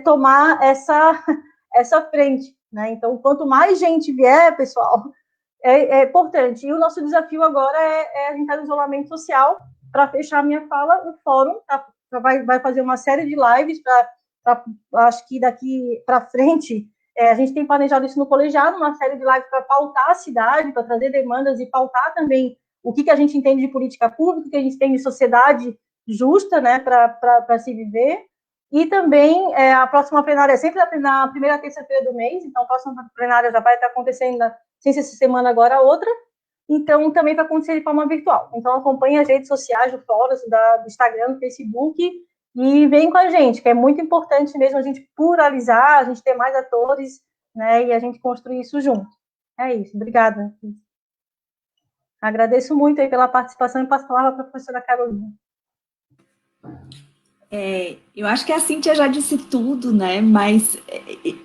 tomar essa frente, né? Então, quanto mais gente vier, pessoal, é importante. E o nosso desafio agora a gente estar no isolamento social. Para fechar a minha fala, o fórum vai fazer uma série de lives acho que daqui para frente, a gente tem planejado isso no colegiado, uma série de lives para pautar a cidade, para trazer demandas e pautar também o que a gente entende de política pública, o que a gente tem de sociedade justa, né, para se viver. E também a próxima plenária é sempre na primeira terça-feira do mês, então a próxima plenária já vai estar acontecendo, sem ser essa semana, agora a outra. Então, também vai acontecer de forma virtual. Então, acompanhe as redes sociais do fórum, do Instagram, do Facebook, e vem com a gente, que é muito importante mesmo a gente pluralizar, a gente ter mais atores, né, e a gente construir isso junto. É isso, obrigada. Agradeço muito aí pela participação e passo a palavra para a professora Carolina. Eu acho que a Cíntia já disse tudo, né, mas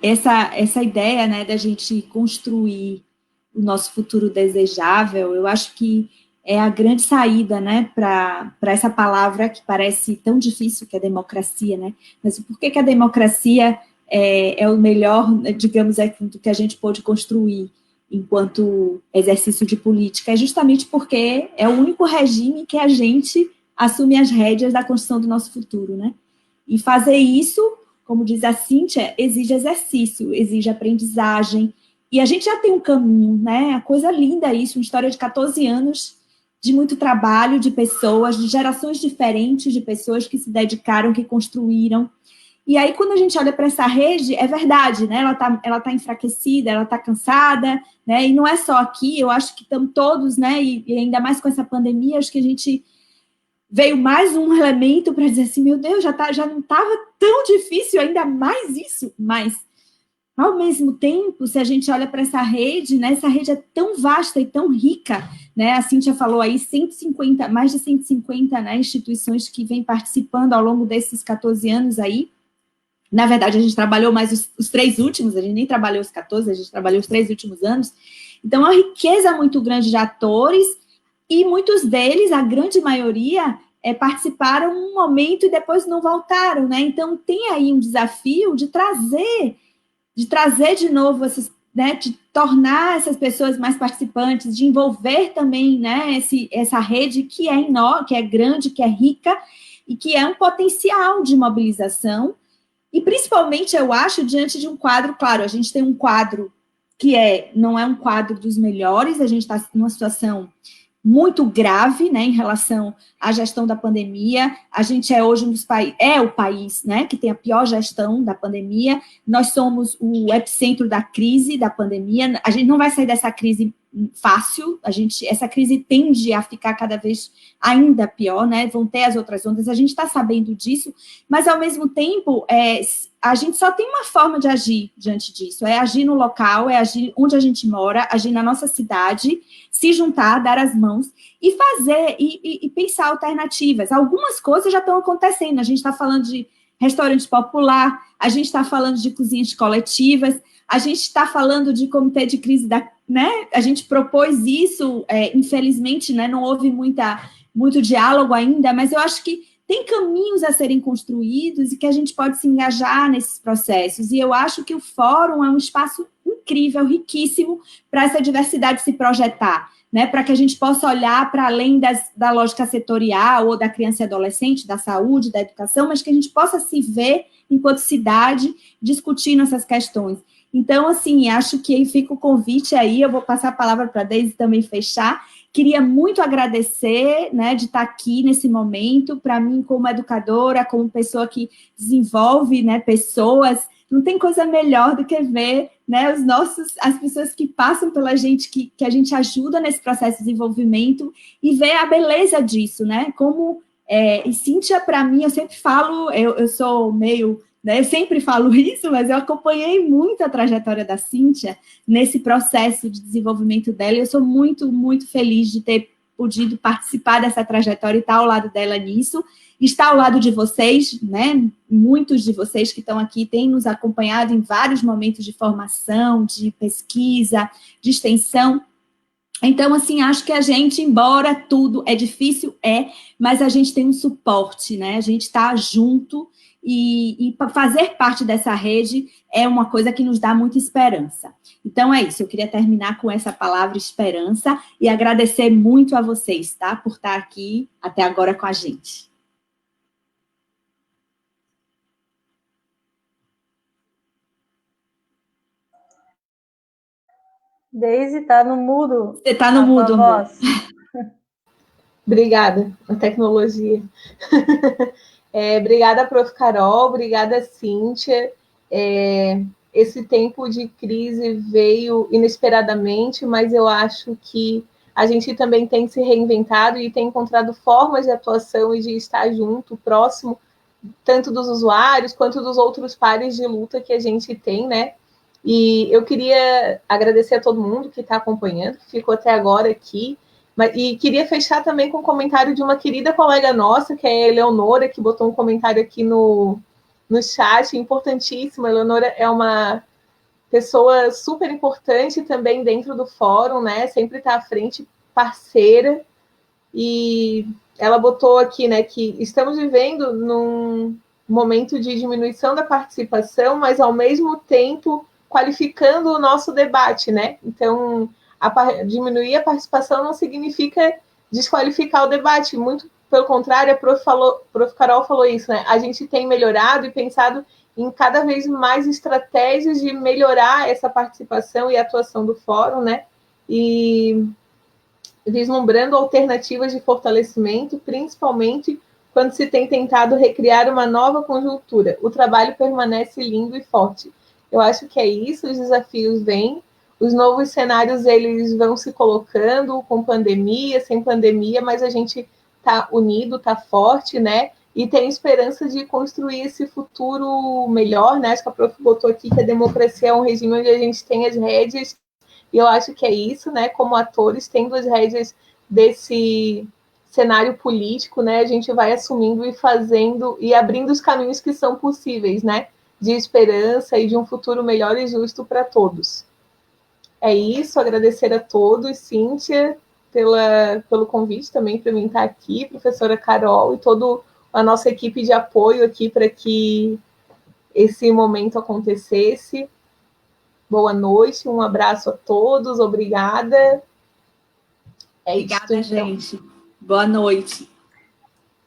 essa ideia, né, da gente construir o nosso futuro desejável, eu acho que é a grande saída, né, para essa palavra que parece tão difícil, que é democracia, né, mas por que a democracia é o melhor, digamos, do que a gente pode construir enquanto exercício de política? É justamente porque é o único regime que a gente assume as rédeas da construção do nosso futuro, né, e fazer isso, como diz a Cíntia, exige exercício, exige aprendizagem. E a gente já tem um caminho, né? A coisa linda isso, uma história de 14 anos de muito trabalho, de pessoas, de gerações diferentes, de pessoas que se dedicaram, que construíram. E aí, quando a gente olha para essa rede, é verdade, né? Ela tá enfraquecida, ela está cansada, né? E não é só aqui, eu acho que estamos todos, né? E ainda mais com essa pandemia, acho que a gente veio mais um elemento para dizer assim, meu Deus, já não estava tão difícil, ainda mais isso, mas ao mesmo tempo, se a gente olha para essa rede, né, essa rede é tão vasta e tão rica, né, a Cíntia falou aí, mais de 150, né, instituições que vêm participando ao longo desses 14 anos aí. Na verdade, a gente trabalhou mais os 3 últimos, a gente nem trabalhou os 14, a gente trabalhou os 3 últimos anos. Então, é uma riqueza muito grande de atores, e muitos deles, a grande maioria, participaram um momento e depois não voltaram, né? Então, tem aí um desafio de trazer de novo né, de tornar essas pessoas mais participantes, de envolver também, né, essa rede que é enorme, que é grande, que é rica, e que é um potencial de mobilização, e principalmente, eu acho, diante de um quadro, claro, a gente tem um quadro que não é um quadro dos melhores, a gente está numa situação muito grave, né, em relação à gestão da pandemia. A gente é hoje o país, né, que tem a pior gestão da pandemia. Nós somos o epicentro da crise da pandemia. A gente não vai sair dessa crise fácil. Essa crise tende a ficar cada vez ainda pior, né? Vão ter as outras ondas. A gente está sabendo disso, mas ao mesmo tempo a gente só tem uma forma de agir diante disso, é agir no local, é agir onde a gente mora, agir na nossa cidade, se juntar, dar as mãos e fazer, e pensar alternativas. Algumas coisas já estão acontecendo, a gente está falando de restaurante popular, a gente está falando de cozinhas coletivas, a gente está falando de comitê de crise, né? A gente propôs isso, infelizmente, né? Não houve muito diálogo ainda, mas eu acho que tem caminhos a serem construídos e que a gente pode se engajar nesses processos. E eu acho que o fórum é um espaço incrível, riquíssimo, para essa diversidade se projetar, né? Para que a gente possa olhar para além da lógica setorial ou da criança e adolescente, da saúde, da educação, mas que a gente possa se ver enquanto cidade discutindo essas questões. Então, assim, acho que fica o convite aí, eu vou passar a palavra para a Deise também fechar. Queria muito agradecer, né, de estar aqui nesse momento. Para mim, como educadora, como pessoa que desenvolve, né, pessoas, não tem coisa melhor do que ver, né, as pessoas que passam pela gente, que a gente ajuda nesse processo de desenvolvimento e ver a beleza disso, né? E Cíntia, para mim, eu sempre falo, eu sou meio, né, eu sempre falo isso, mas eu acompanhei muito a trajetória da Cíntia nesse processo de desenvolvimento dela, e eu sou muito, muito feliz de ter podido participar dessa trajetória e estar ao lado dela nisso, estar ao lado de vocês, né, muitos de vocês que estão aqui têm nos acompanhado em vários momentos de formação, de pesquisa, de extensão. Então, assim, acho que a gente, embora tudo é difícil, mas a gente tem um suporte, né? A gente está junto e fazer parte dessa rede é uma coisa que nos dá muita esperança. Então, é isso. Eu queria terminar com essa palavra esperança e agradecer muito a vocês, tá? Por estar aqui até agora com a gente. Deise, está no mudo. Você está no mudo, amor. Obrigada, a tecnologia. Obrigada, Prof. Carol, obrigada, Cíntia. Esse tempo de crise veio inesperadamente, mas eu acho que a gente também tem se reinventado e tem encontrado formas de atuação e de estar junto, próximo, tanto dos usuários quanto dos outros pares de luta que a gente tem, né? E eu queria agradecer a todo mundo que está acompanhando, que ficou até agora aqui, e queria fechar também com um comentário de uma querida colega nossa, que é a Eleonora, que botou um comentário aqui no chat, importantíssimo. A Eleonora é uma pessoa super importante também dentro do fórum, né? Sempre está à frente, parceira, e ela botou aqui, né, que estamos vivendo num momento de diminuição da participação, mas ao mesmo tempo qualificando o nosso debate, né? Então, diminuir a participação não significa desqualificar o debate, muito pelo contrário, a Prof. Carol falou isso, né? A gente tem melhorado e pensado em cada vez mais estratégias de melhorar essa participação e atuação do fórum, né? E vislumbrando alternativas de fortalecimento, principalmente quando se tem tentado recriar uma nova conjuntura. O trabalho permanece lindo e forte. Eu acho que é isso, os desafios vêm, os novos cenários eles vão se colocando, com pandemia, sem pandemia, mas a gente está unido, está forte, né? E tem esperança de construir esse futuro melhor, né? Acho que a Prof botou aqui que a democracia é um regime onde a gente tem as rédeas, e eu acho que é isso, né? Como atores, tendo as rédeas desse cenário político, né? A gente vai assumindo e fazendo e abrindo os caminhos que são possíveis, né? De esperança e de um futuro melhor e justo para todos. É isso, agradecer a todos, Cíntia, pelo convite também para mim estar aqui, professora Carol e toda a nossa equipe de apoio aqui para que esse momento acontecesse. boa noite, um abraço a todos, obrigada. Obrigada, isso, gente. Boa noite.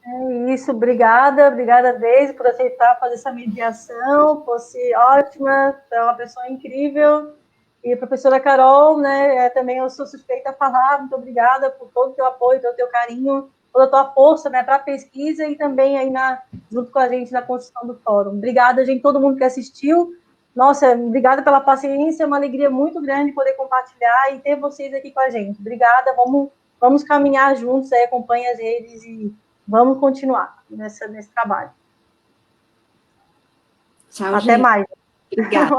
É isso, obrigada, Deise, por aceitar fazer essa mediação, fosse ótima, é uma pessoa incrível. E a professora Carol, né, também eu sou suspeita a falar, muito obrigada por todo o teu apoio, todo o teu carinho, toda a tua força, né, para a pesquisa e também aí junto com a gente na construção do fórum. Obrigada, gente, todo mundo que assistiu. Nossa, obrigada pela paciência, é uma alegria muito grande poder compartilhar e ter vocês aqui com a gente. Obrigada, vamos caminhar juntos, aí, acompanha as redes e vamos continuar nesse trabalho. Tchau, Até gente. mais. Obrigada.